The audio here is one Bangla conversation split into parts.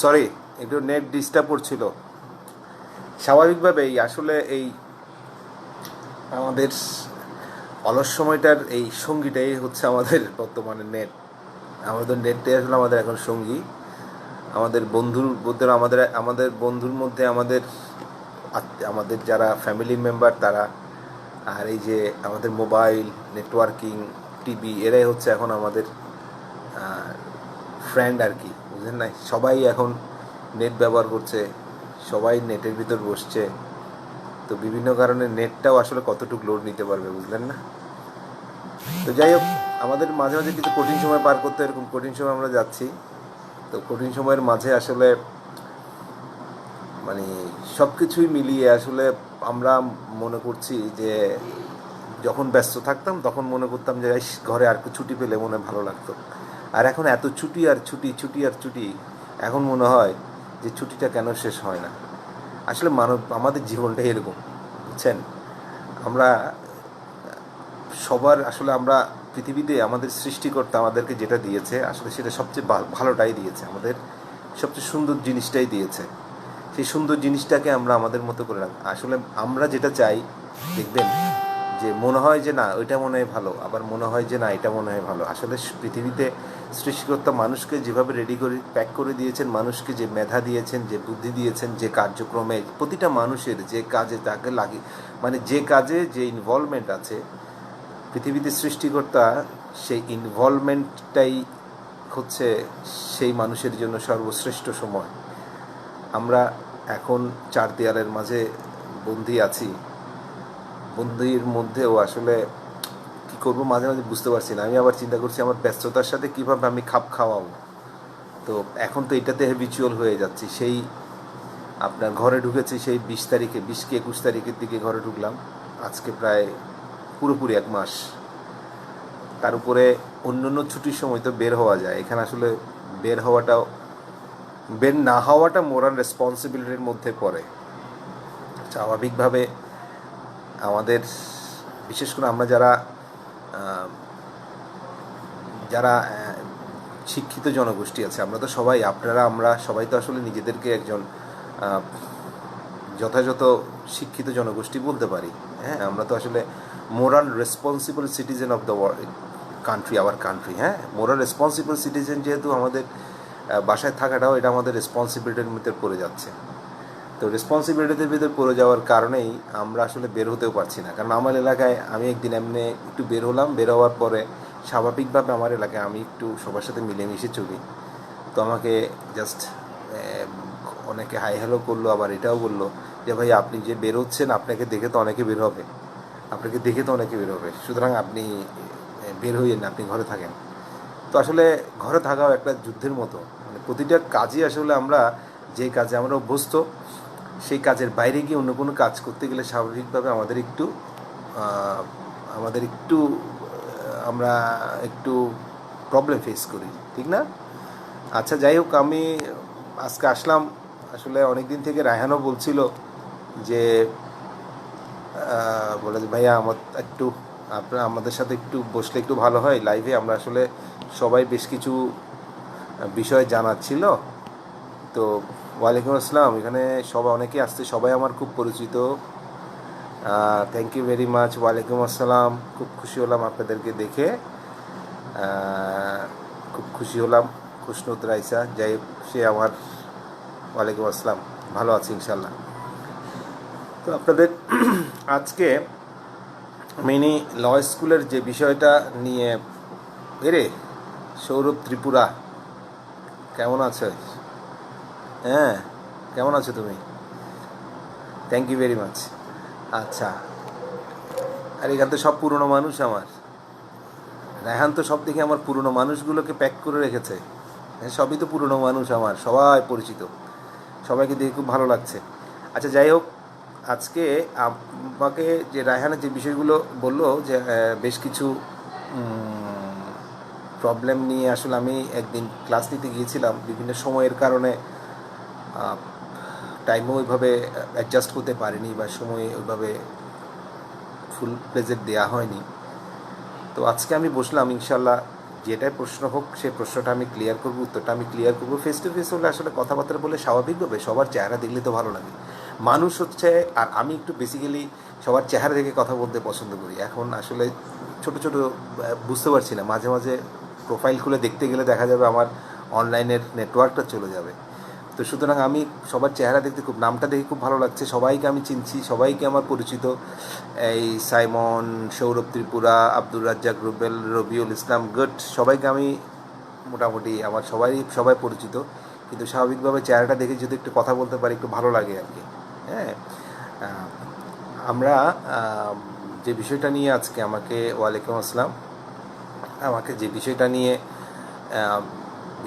সরি, একটু নেট ডিস্টার্ব করছিল। স্বাভাবিকভাবেই আসলে এই আমাদের অলস সময়টার এই সঙ্গীটাই হচ্ছে আমাদের বর্তমানে নেট। আমাদের নেটটাই আসলে আমাদের এখন সঙ্গী। আমাদের বন্ধুর মধ্যে আমাদের বন্ধুর মধ্যে আমাদের যারা ফ্যামিলি মেম্বার তারা, আর এই যে আমাদের মোবাইল নেটওয়ার্কিং টিভি, এরাই হচ্ছে এখন আমাদের ফ্রেন্ড আর কি, বুঝলেন না? সবাই এখন নেট ব্যবহার করছে, সবাই নেটের ভিতর বসছে। তো বিভিন্ন কারণে নেটটাও আসলে কতটুকু লোড নিতে পারবে, বুঝলেন না? তো যাই হোক, আমাদের মাঝে মাঝে কিছু কঠিন সময় পার করতে, এরকম কঠিন সময় আমরা যাচ্ছি। তো কঠিন সময়ের মাঝে আসলে মানে সব কিছুই মিলিয়ে আসলে আমরা মনে করছি যে যখন ব্যস্ত থাকতাম তখন মনে করতাম যে ইস, ঘরে আর একটু ছুটি পেলে মনে ভালো লাগতো। আর এখন এত ছুটি আর ছুটি, ছুটি আর ছুটি, এখন মনে হয় যে ছুটিটা কেন শেষ হয় না। আসলে আমাদের জীবনটাই এরকম, বুঝছেন? আমরা আমরা পৃথিবীতে আমাদের সৃষ্টিকর্তা আমাদেরকে যেটা দিয়েছে আসলে সেটা সবচেয়ে ভালোটাই দিয়েছে, আমাদের সবচেয়ে সুন্দর জিনিসটাই দিয়েছে। সেই সুন্দর জিনিসটাকে আমরা আমাদের মতো করে রাখি। আসলে আমরা যেটা চাই, দেখবেন যে মনে হয় যে না ওইটা মনে হয় ভালো, আবার মনে হয় যে না এটা মনে হয় ভালো। আসলে পৃথিবীতে সৃষ্টিকর্তা মানুষকে যেভাবে রেডি করে প্যাক করে দিয়েছেন, মানুষকে যে মেধা দিয়েছেন, যে বুদ্ধি দিয়েছেন, যে কার্যক্রমে প্রতিটা মানুষের যে কাজে তাকে লাগে, মানে যে কাজে যে ইনভলভমেন্ট আছে পৃথিবীতে সৃষ্টিকর্তা, সেই ইনভলভমেন্টটাই হচ্ছে সেই মানুষের জন্য সর্বশ্রেষ্ঠ সময়। আমরা এখন চার দেয়ালের মাঝে বন্দি আছি, বন্দির মধ্যেও আসলে কী করবো মাঝে মাঝে বুঝতে পারছি না। আমি আবার চিন্তা করছি আমার ব্যস্ততার সাথে কীভাবে আমি খাপ খাওয়াবো। তো এখন তো এটাতে হ্যাবিচুয়াল হয়ে যাচ্ছি। সেই আপনার ঘরে ঢুকেছি সেই 20 তারিখে, 20 কি 21 তারিখের দিকে ঘরে ঢুকলাম। আজকে প্রায় পুরোপুরি 1 মাস। তার উপরে অন্য অন্য ছুটির সময় তো বের হওয়া যায়, এখানে আসলে বের হওয়াটাও, বের না হওয়াটা মোরাল রেসপন্সিবিলিটির মধ্যে পড়ে। স্বাভাবিকভাবে আমাদের, বিশেষ করে আমরা যারা যারা শিক্ষিত জনগোষ্ঠী আছে, আমরা তো সবাই, আমরা সবাই তো আসলে নিজেদেরকে একজন যথাযথ শিক্ষিত জনগোষ্ঠী বলতে পারি। হ্যাঁ, আমরা তো আসলে moral responsible citizen of the country, our country. হ্যাঁ, মোরাল রেসপন্সিবল সিটিজেন যেহেতু আমাদের বাসায় থাকাটাও এটা আমাদের রেসপন্সিবিলিটির ভিতরে পড়ে যাচ্ছে। তো রেসপন্সিবিলিটির ভিতরে পড়ে যাওয়ার কারণেই আমরা আসলে বের হতেও পারছি না। কারণ আমার এলাকায় আমি একদিন এমনি একটু বের হলাম, বের হওয়ার পরে স্বাভাবিকভাবে আমার এলাকায় আমি একটু সবার সাথে মিলেমিশে চলি। তো আমাকে জাস্ট অনেকে হাই হ্যালো করলো, আবার এটাও বললো যে ভাই আপনি যে বেরোচ্ছেন আপনাকে দেখে তো অনেকে বের হবে, আপনাকে দেখে তো অনেকে বের হবে, সুতরাং আপনি বের হইয়েন না, আপনি ঘরে থাকেন। তো আসলে ঘরে থাকাও একটা যুদ্ধের মতো। মানে প্রতিটা কাজই আসলে আমরা যে কাজে আমরা অভ্যস্ত, সেই কাজের বাইরে গিয়ে অন্য কোনো কাজ করতে গেলে স্বাভাবিকভাবে আমাদের একটু আমরা একটু প্রবলেম ফেস করি, ঠিক না? আচ্ছা, যাই হোক, আমি আজকে আসলাম। আসলে অনেক দিন থেকে রায়হানও বলছিল যে বলে যে ভাইয়া আমাদের সাথে একটু বসলে একটু ভালো হয় লাইভে। আমরা আসলে সবাই বেশ কিছু বিষয় জানার ছিল। তো ওয়ালাইকুম আসসালাম, এখানে সবাই অনেকে আসছে, সবাই আমার খুব পরিচিত। Thank you very much. ওয়ালাইকুম আসসালাম, খুব খুশি হলাম আপনাদেরকে দেখে, খুব খুশি হলাম। খুশনুত রাইসা, যাই হোক সে আমার, ওয়ালাইকুম আসসালাম, ভালো আছি ইনশাল্লাহ। তো আপনাদের আজকে মিনি ল স্কুলের যে বিষয়টা নিয়ে, এরে সৌরভ ত্রিপুরা, কেমন আছো? হ্যাঁ, কেমন আছো তুমি? Thank you very much. আচ্ছা, আর এখান তো সব পুরনো মানুষ আমার। রায়হান তো সব থেকে আমার পুরনো মানুষগুলোকে প্যাক করে রেখেছে। সবই তো পুরনো মানুষ আমার, সবাই পরিচিত, সবাইকে দেখে খুব ভালো লাগছে। আচ্ছা, যাই হোক, আজকে আমাকে যে রায়হানের যে বিষয়গুলো বললো, যে বেশ কিছু প্রবলেম নিয়ে আসলে আমি একদিন ক্লাস নিতে গিয়েছিলাম, বিভিন্ন সময়ের কারণে টাইমও ওইভাবে অ্যাডজাস্ট করতে পারিনি, বা সময় ওইভাবে ফুল প্লেজের দেওয়া হয়নি। তো আজকে আমি বসলাম, ইনশাল্লাহ যেটাই প্রশ্ন হোক সেই প্রশ্নটা আমি ক্লিয়ার করবো, উত্তরটা আমি ক্লিয়ার করবো। ফেস টু ফেস হলে আসলে কথাবার্তা বলে স্বাভাবিকভাবে সবার চেহারা দেখলে তো ভালো লাগে। মানুষ হচ্ছে, আর আমি একটু বেসিক্যালি সবার চেহারা দেখে কথা বলতে পছন্দ করি। এখন আসলে ছোট ছোট বুঝতে পারছি না, মাঝে মাঝে প্রোফাইল খুলে দেখতে গেলে দেখা যাবে আমার অনলাইনের নেটওয়ার্কটা চলে যাবে। তো সুতরাং আমি সবার চেহারা দেখতে খুব, নামটা দেখে খুব ভালো লাগছে, সবাইকে আমি চিনছি, সবাইকে আমার পরিচিত। এই সাইমন, সৌরভ ত্রিপুরা, আব্দুর রাজ্জাক, রুবেল, রবিউল ইসলাম, গুড, সবাইকে আমি মোটামুটি আমার সবাই পরিচিত। কিন্তু স্বাভাবিকভাবে চেহারাটা দেখে যদি একটু কথা বলতে পারি একটু ভালো লাগে আর কি। হ্যাঁ, আমরা যে বিষয়টা নিয়ে আজকে আমাকে, ওয়ালাইকুম আসসালাম, আমাকে যে বিষয়টা নিয়ে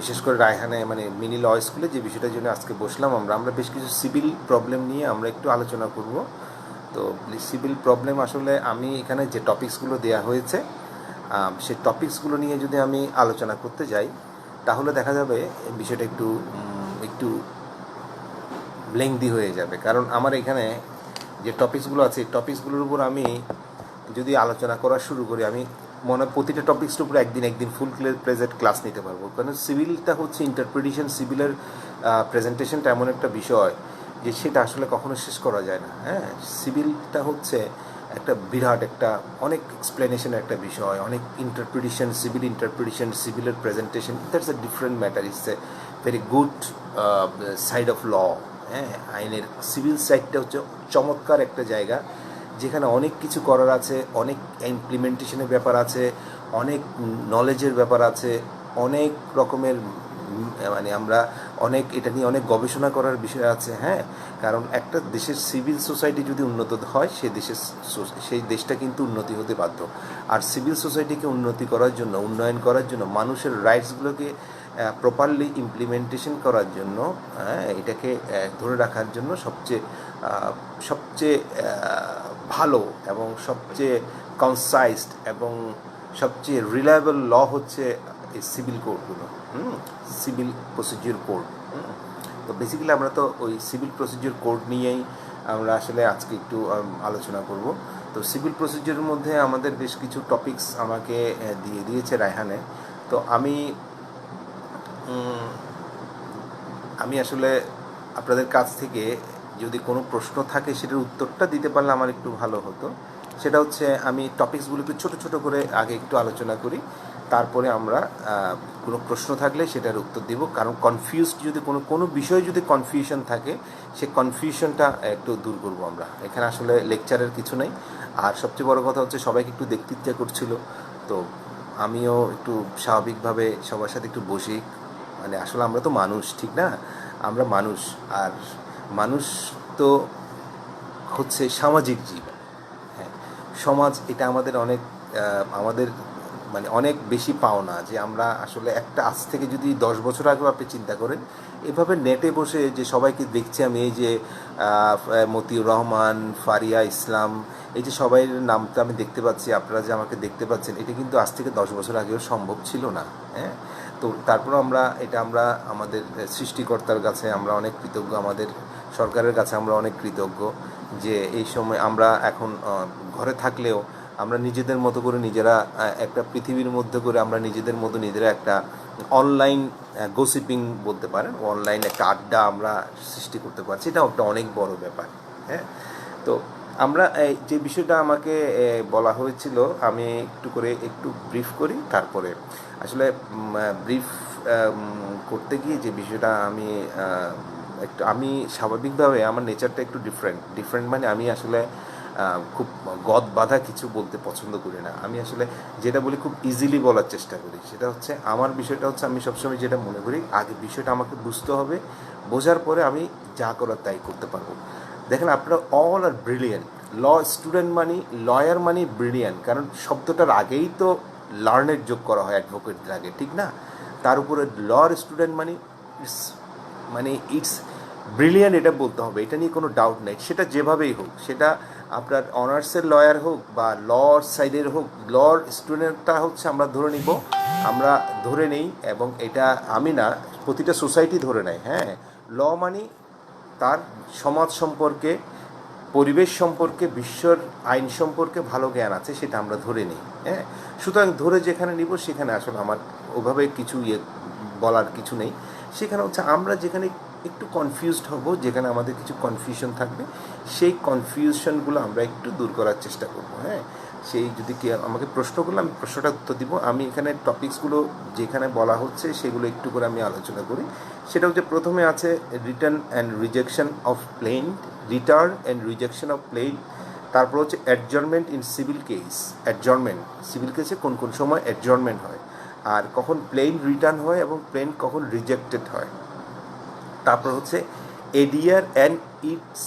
বিশেষ করে রায়হানে মানে মিনি ল স্কুলে যে বিষয়টার জন্য আজকে বসলাম আমরা বেশ কিছু সিভিল প্রবলেম নিয়ে আমরা একটু আলোচনা করব। তো সিভিল প্রবলেম আসলে আমি এখানে যে টপিকসগুলো দেওয়া হয়েছে সেই টপিকসগুলো নিয়ে যদি আমি আলোচনা করতে যাই তাহলে দেখা যাবে বিষয়টা একটু লেংদি হয়ে যাবে। কারণ আমার এখানে যে টপিকসগুলো আছে টপিকসগুলোর উপর আমি যদি আলোচনা করা শুরু করি, আমি মনে হয় প্রতিটা টপিক্সের উপরে একদিন ফুল প্রেজেন্ট ক্লাস নিতে পারবো। কারণ সিভিলটা হচ্ছে ইন্টারপ্রিটেশন, সিভিলের প্রেজেন্টেশনটা এমন একটা বিষয় যে সেটা আসলে কখনো শেষ করা যায় না। হ্যাঁ, সিভিলটা হচ্ছে একটা বিরাট একটা অনেক এক্সপ্লেনেশনের একটা বিষয়, অনেক ইন্টারপ্রিটেশন, সিভিলের presentation, that's a different matter, it's a very good side of law. হ্যাঁ, আইনের সিভিল সাইডটা হচ্ছে চমৎকার একটা জায়গা যেখানে অনেক কিছু করার আছে, অনেক ইমপ্লিমেন্টেশনের ব্যাপার আছে, অনেক নলেজের ব্যাপার আছে, অনেক রকমের মানে আমরা এটা নিয়ে অনেক গবেষণা করার বিষয় আছে। হ্যাঁ, কারণ একটা দেশের সিভিল সোসাইটি যদি উন্নত হয় সেই দেশটা কিন্তু উন্নতি হতে বাধ্য। আর সিভিল সোসাইটিকে উন্নয়ন করার জন্য মানুষের রাইটসগুলোকে প্রপারলি ইমপ্লিমেন্টেশন করার জন্য, এটাকে ধরে রাখার জন্য সবচেয়ে ভালো এবং সবচেয়ে কনসাইজড এবং সবচেয়ে রিলায়েবল ল হচ্ছে এই সিভিল কোডগুলো, সিভিল প্রসিডিউর কোড। তো বেসিক্যালি আমরা তো ওই সিভিল প্রসিডিউর কোড নিয়েই আমরা আসলে আজকে একটু আলোচনা করব। তো সিভিল প্রসিডিউরের মধ্যে আমাদের বেশ কিছু টপিকস আমাকে দিয়েছে রায়হানে। তো আমি আসলে আপনাদের কাছ থেকে যদি কোনো প্রশ্ন থাকে সেটার উত্তরটা দিতে পারলে আমার একটু ভালো হতো। সেটা হচ্ছে আমি টপিকসগুলোকে ছোট ছোট করে আগে একটু আলোচনা করি, তারপরে আমরা কোনো প্রশ্ন থাকলে সেটার উত্তর দিব। কারণ যদি কোনো বিষয়ে যদি কনফিউশন থাকে সে কনফিউশনটা একটু দূর করবো আমরা। এখানে আসলে লেকচারের কিছু নেই। আর সবচেয়ে বড় কথা হচ্ছে সবাইকে একটু দেখতে ইচ্ছা করছিল, তো আমিও একটু স্বাভাবিকভাবে সবার সাথে একটু বসি। মানে আসলে আমরা তো মানুষ, ঠিক না? আমরা মানুষ, আর মানুষ তো হচ্ছে সামাজিক জীব। হ্যাঁ, সমাজ এটা আমাদের মানে অনেক বেশি পাওনা যে আমরা আসলে একটা আজ থেকে যদি 10 বছর আগেও আপনি চিন্তা করেন, এভাবে নেটে বসে যে সবাইকে দেখছি আমি, এই যে মতিউর রহমান, ফারিয়া ইসলাম, এই যে সবাই নামটা আমি দেখতে পাচ্ছি, আপনারা যে আমাকে দেখতে পাচ্ছেন, এটা কিন্তু আজ থেকে 10 বছর আগেও সম্ভব ছিল না। হ্যাঁ, তো তারপর আমরা আমাদের সৃষ্টিকর্তার কাছে আমরা অনেক কৃতজ্ঞ, আমাদের সরকারের কাছে আমরা অনেক কৃতজ্ঞ যে এই সময় আমরা এখন ঘরে থাকলেও আমরা নিজেদের মতো করে নিজেরা একটা পৃথিবীর মধ্যে করে আমরা নিজেরা একটা অনলাইন গসিপিং বলতে পারেন, অনলাইন একটা আড্ডা আমরা সৃষ্টি করতে পারছি। এটা একটা অনেক বড় ব্যাপার। হ্যাঁ, তো আমরা যে বিষয়টা আমাকে বলা হয়েছিল আমি একটু ব্রিফ করি। তারপরে আসলে ব্রিফ করতে গিয়ে যে বিষয়টা আমি স্বাভাবিকভাবে আমার নেচারটা একটু ডিফারেন্ট মানে আমি আসলে খুব গদ বাঁধা কিছু বলতে পছন্দ করি না। আমি আসলে যেটা বলি খুব ইজিলি বলার চেষ্টা করি। সেটা হচ্ছে আমার বিষয়টা হচ্ছে আমি সবসময় যেটা মনে করি আগে বিষয়টা আমাকে বুঝতে হবে, বোঝার পরে আমি যা করার তাই করতে পারবো। দেখেন, আপনারা all are brilliant. Law student মানি, লয়ার মানি ব্রিলিয়েন্ট, কারণ শব্দটার আগেই তো লার্নের যোগ করা হয় অ্যাডভোকেটদের আগে, ঠিক না? তার উপরে লর স্টুডেন্ট ইটস ব্রিলিয়েন্ট, এটা বলতে হবে, এটা নিয়ে কোনো ডাউট নেই। সেটা যেভাবেই হোক, সেটা আপনার অনার্সের লয়ার হোক বা লর সাইডের হোক, লর স্টুডেন্টটা হচ্ছে আমরা ধরে নেই, এবং এটা আমি না, প্রতিটা সোসাইটি ধরে নেয়। হ্যাঁ, ল মানি তার সমাজ সম্পর্কে, পরিবেশ সম্পর্কে, বিশ্বর আইন সম্পর্কে ভালো জ্ঞান আছে, সেটা আমরা ধরে নিই। হ্যাঁ, সুতরাং ধরে যেখানে নিব সেখানে আসলে আমার ওভাবে কিছু বলার কিছু নেই। সেখানে হচ্ছে আমরা যেখানে একটু কনফিউজড হব, যেখানে আমাদের কিছু কনফিউশন থাকবে, সেই কনফিউশনগুলো আমরা একটু দূর করার চেষ্টা করব। হ্যাঁ, সেই যদি কি আমাকে প্রশ্ন করলে আমি প্রশ্নটা উত্তর দিব। আমি এখানে টপিকসগুলো যেখানে বলা হচ্ছে সেগুলো একটু করে আমি আলোচনা করি। সেটা হচ্ছে প্রথমে আছে return and rejection of plaint, return and rejection of plaint. তারপর হচ্ছে adjournment in civil case. Adjournment civil কেসে কোন কোন সময় অ্যাডজর্নমেন্ট হয়, আর কখন প্লেন রিটার্ন হয় এবং প্লেন কখন রিজেক্টেড হয়। তারপর হচ্ছে এডিআর অ্যান্ড ইটস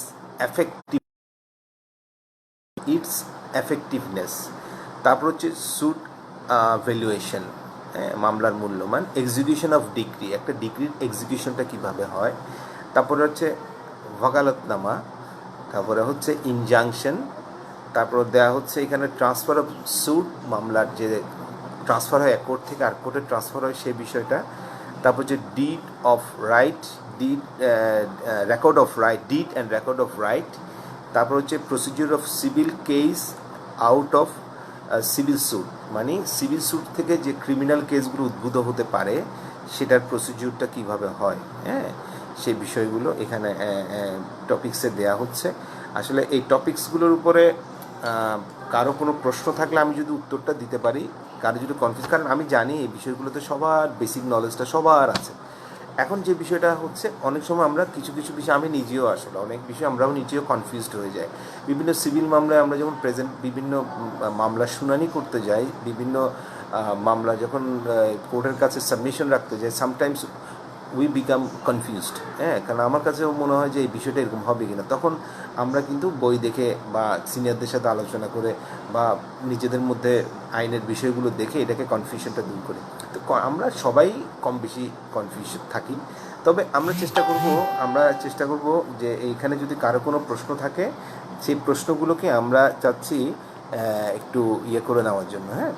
এফেক্টিভনেস। তারপর হচ্ছে সুট ভ্যালুয়েশন, হ্যাঁ, মামলার মূল্যমান। এক্সিকিউশন অফ ডিক্রি, একটা ডিক্রির এক্সিকিউশনটা কীভাবে হয়। তারপরে হচ্ছে ওয়াকালতনামা। তারপরে হচ্ছে ইনজাংশন। তারপর দেওয়া হচ্ছে এখানে ট্রান্সফার অফ সুট, মামলার যে ট্রান্সফার হয় এক কোর্ট থেকে আর কোর্টে ট্রান্সফার হয় সেই বিষয়টা। তারপর হচ্ছে did of right, record of right, did and record of right. তারপর হচ্ছে procedure of civil case out of civil sweet, মানে সিভিল স্যুট থেকে যে ক্রিমিনাল কেসগুলো উদ্ভূত হতে পারে সেটার প্রসিডিউরটা কীভাবে হয়। হ্যাঁ, সেই বিষয়গুলো এখানে টপিক্সে দেয়া হচ্ছে। আসলে এই টপিক্সগুলোর উপরে কারো কোনো প্রশ্ন থাকলে আমি যদি উত্তরটা দিতে পারি, কারো যদি কনফিউজ, কারণ আমি জানি এই বিষয়গুলোতে সবার বেসিক নলেজটা সবার আছে। এখন যে বিষয়টা হচ্ছে অনেক সময় আমরা কিছু কিছু বিষয়, আমি নিজেও আসলে অনেক বিষয় আমরাও নিজেও কনফিউজড হয়ে যাই। বিভিন্ন সিভিল মামলায় আমরা যখন বিভিন্ন মামলার শুনানি করতে যাই, বিভিন্ন মামলা যখন কোর্টের কাছে সাবমিশন রাখতে যাই, সামটাইমস উই বিকাম কনফিউজড। হ্যাঁ, কারণ আমার কাছেও মনে হয় যে এই বিষয়টা এরকম হবে কিনা। তখন আমরা কিন্তু বই দেখে বা সিনিয়রদের সাথে আলোচনা করে বা নিজেদের মধ্যে আইনের বিষয়গুলো দেখে এটাকে কনফিউশনটা দূর করি। তো আমরা সবাই কম বেশি কনফিউশন থাকি। তবে আমরা চেষ্টা করব যে এইখানে যদি কারো কোনো প্রশ্ন থাকে সেই প্রশ্নগুলোকে আমরা চাচ্ছি একটু করে নেওয়ার জন্য। হ্যাঁ,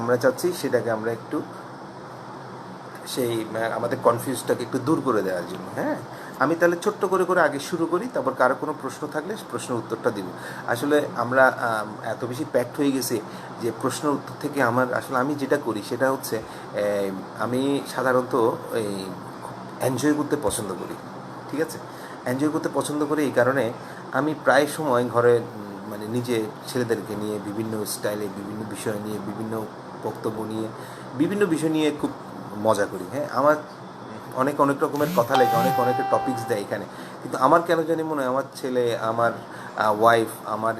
আমরা চাচ্ছি সেটাকে আমরা একটু সেই আমাদের কনফিউজটাকে একটু দূর করে দেওয়ার জন্য। হ্যাঁ, আমি তাহলে ছোট্ট করে করে আগে শুরু করি, তারপর কারো কোনো প্রশ্ন থাকলে প্রশ্নের উত্তরটা দিব। আসলে আমরা এত বেশি প্যাকড হয়ে গেছি যে প্রশ্নের উত্তর থেকে আমি যেটা করি সেটা হচ্ছে আমি সাধারণত এই এনজয় করতে পছন্দ করি। ঠিক আছে, এনজয় করতে পছন্দ করি এই কারণে আমি প্রায় সময় ঘরে মানে নিজে ছেলেদেরকে নিয়ে বিভিন্ন স্টাইলে, বিভিন্ন বিষয় নিয়ে, বিভিন্ন বক্তব্য নিয়ে, বিভিন্ন বিষয় নিয়ে খুব মজা করি। হ্যাঁ, আমার অনেক রকমের কথা লেখে, অনেকের টপিকস দেয় এখানে, কিন্তু আমার কেন জানি মনে হয় আমার ছেলে, আমার ওয়াইফ, আমার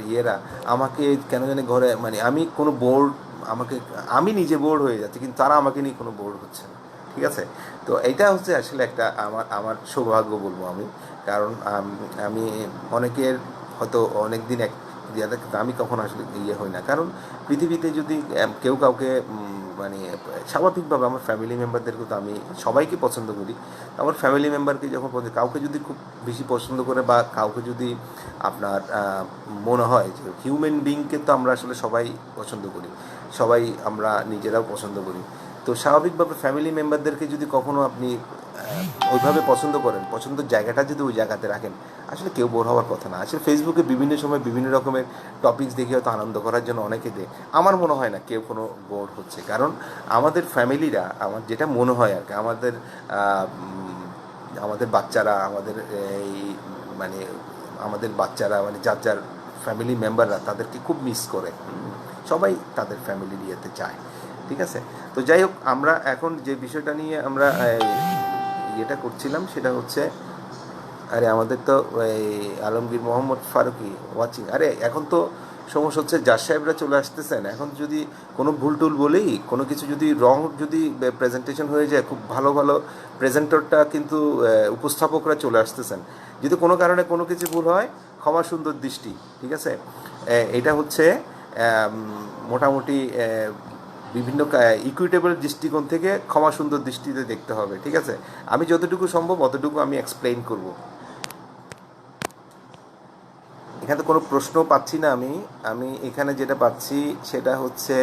আমাকে কেন জানি ঘরে মানে আমি নিজে বোর্ড হয়ে যাচ্ছি, কিন্তু তারা আমাকে নিয়ে কোনো বোর্ড হচ্ছে না। ঠিক আছে, তো এইটা হচ্ছে আসলে একটা আমার সৌভাগ্য বলবো আমি। কারণ আমি অনেকের হয়তো অনেক দিন কিন্তু আমি কখনো আসলে হই না। কারণ পৃথিবীতে যদি কেউ কাউকে মানে স্বাভাবিকভাবে আমার ফ্যামিলি মেম্বারদেরকে তো আমি সবাইকে পছন্দ করি। আমার ফ্যামিলি মেম্বারকে যখন কাউকে যদি খুব বেশি পছন্দ করে বা কাউকে যদি আপনার মনে হয় যে হিউম্যান বিংকে তো আমরা আসলে সবাই পছন্দ করি, সবাই আমরা নিজেরাও পছন্দ করি। তো স্বাভাবিকভাবে ফ্যামিলি মেম্বারদেরকে যদি কখনো আপনি ওইভাবে পছন্দ করেন, পছন্দের জায়গাটা যদি ওই জায়গাতে রাখেন, আসলে কেউ বোর হওয়ার কথা না। আসলে ফেসবুকে বিভিন্ন সময় বিভিন্ন রকমের টপিকস দেখে হয়তো আনন্দ করার জন্য অনেকে দেয়, আমার মনে হয় না কেউ কোনো বোর হচ্ছে। কারণ আমাদের ফ্যামিলিরা, আমার যেটা মনে হয় আর কি, আমাদের বাচ্চারা, আমাদের বাচ্চারা মানে যার যার ফ্যামিলি মেম্বাররা তাদেরকে খুব মিস করে। সবাই তাদের ফ্যামিলির ইয়েতে চায়। ঠিক আছে, তো যাই হোক, আমরা এখন যে বিষয়টা নিয়ে আমরা ইয়েটা করছিলাম সেটা হচ্ছে, আরে আমাদের তো এই আলমগীর মোহাম্মদ ফারুকি ওয়াচিং। আরে এখন তো সমস্যা হচ্ছে জাজ সাহেবরা চলে আসতেছেন। এখন যদি কোনো ভুল টুল বলেই কোনো কিছু যদি যদি প্রেজেন্টেশন হয়ে যায়, খুব ভালো ভালো প্রেজেন্টরটা কিন্তু উপস্থাপকরা চলে আসতেছেন। যদি কোনো কারণে কোনো কিছু ভুল হয়, ক্ষমা সুন্দর দৃষ্টি। ঠিক আছে, এটা হচ্ছে মোটামুটি বিভিন্ন ইকুইটেবল দৃষ্টিকোণ থেকে ক্ষমা সুন্দর দৃষ্টিতে দেখতে হবে। ঠিক আছে, আমি যতটুকু সম্ভব অতটুকু আমি এক্সপ্লেইন করব। এখানে তো কোনো প্রশ্ন পাচ্ছি না। আমি এখানে যেটা পাচ্ছি সেটা হচ্ছে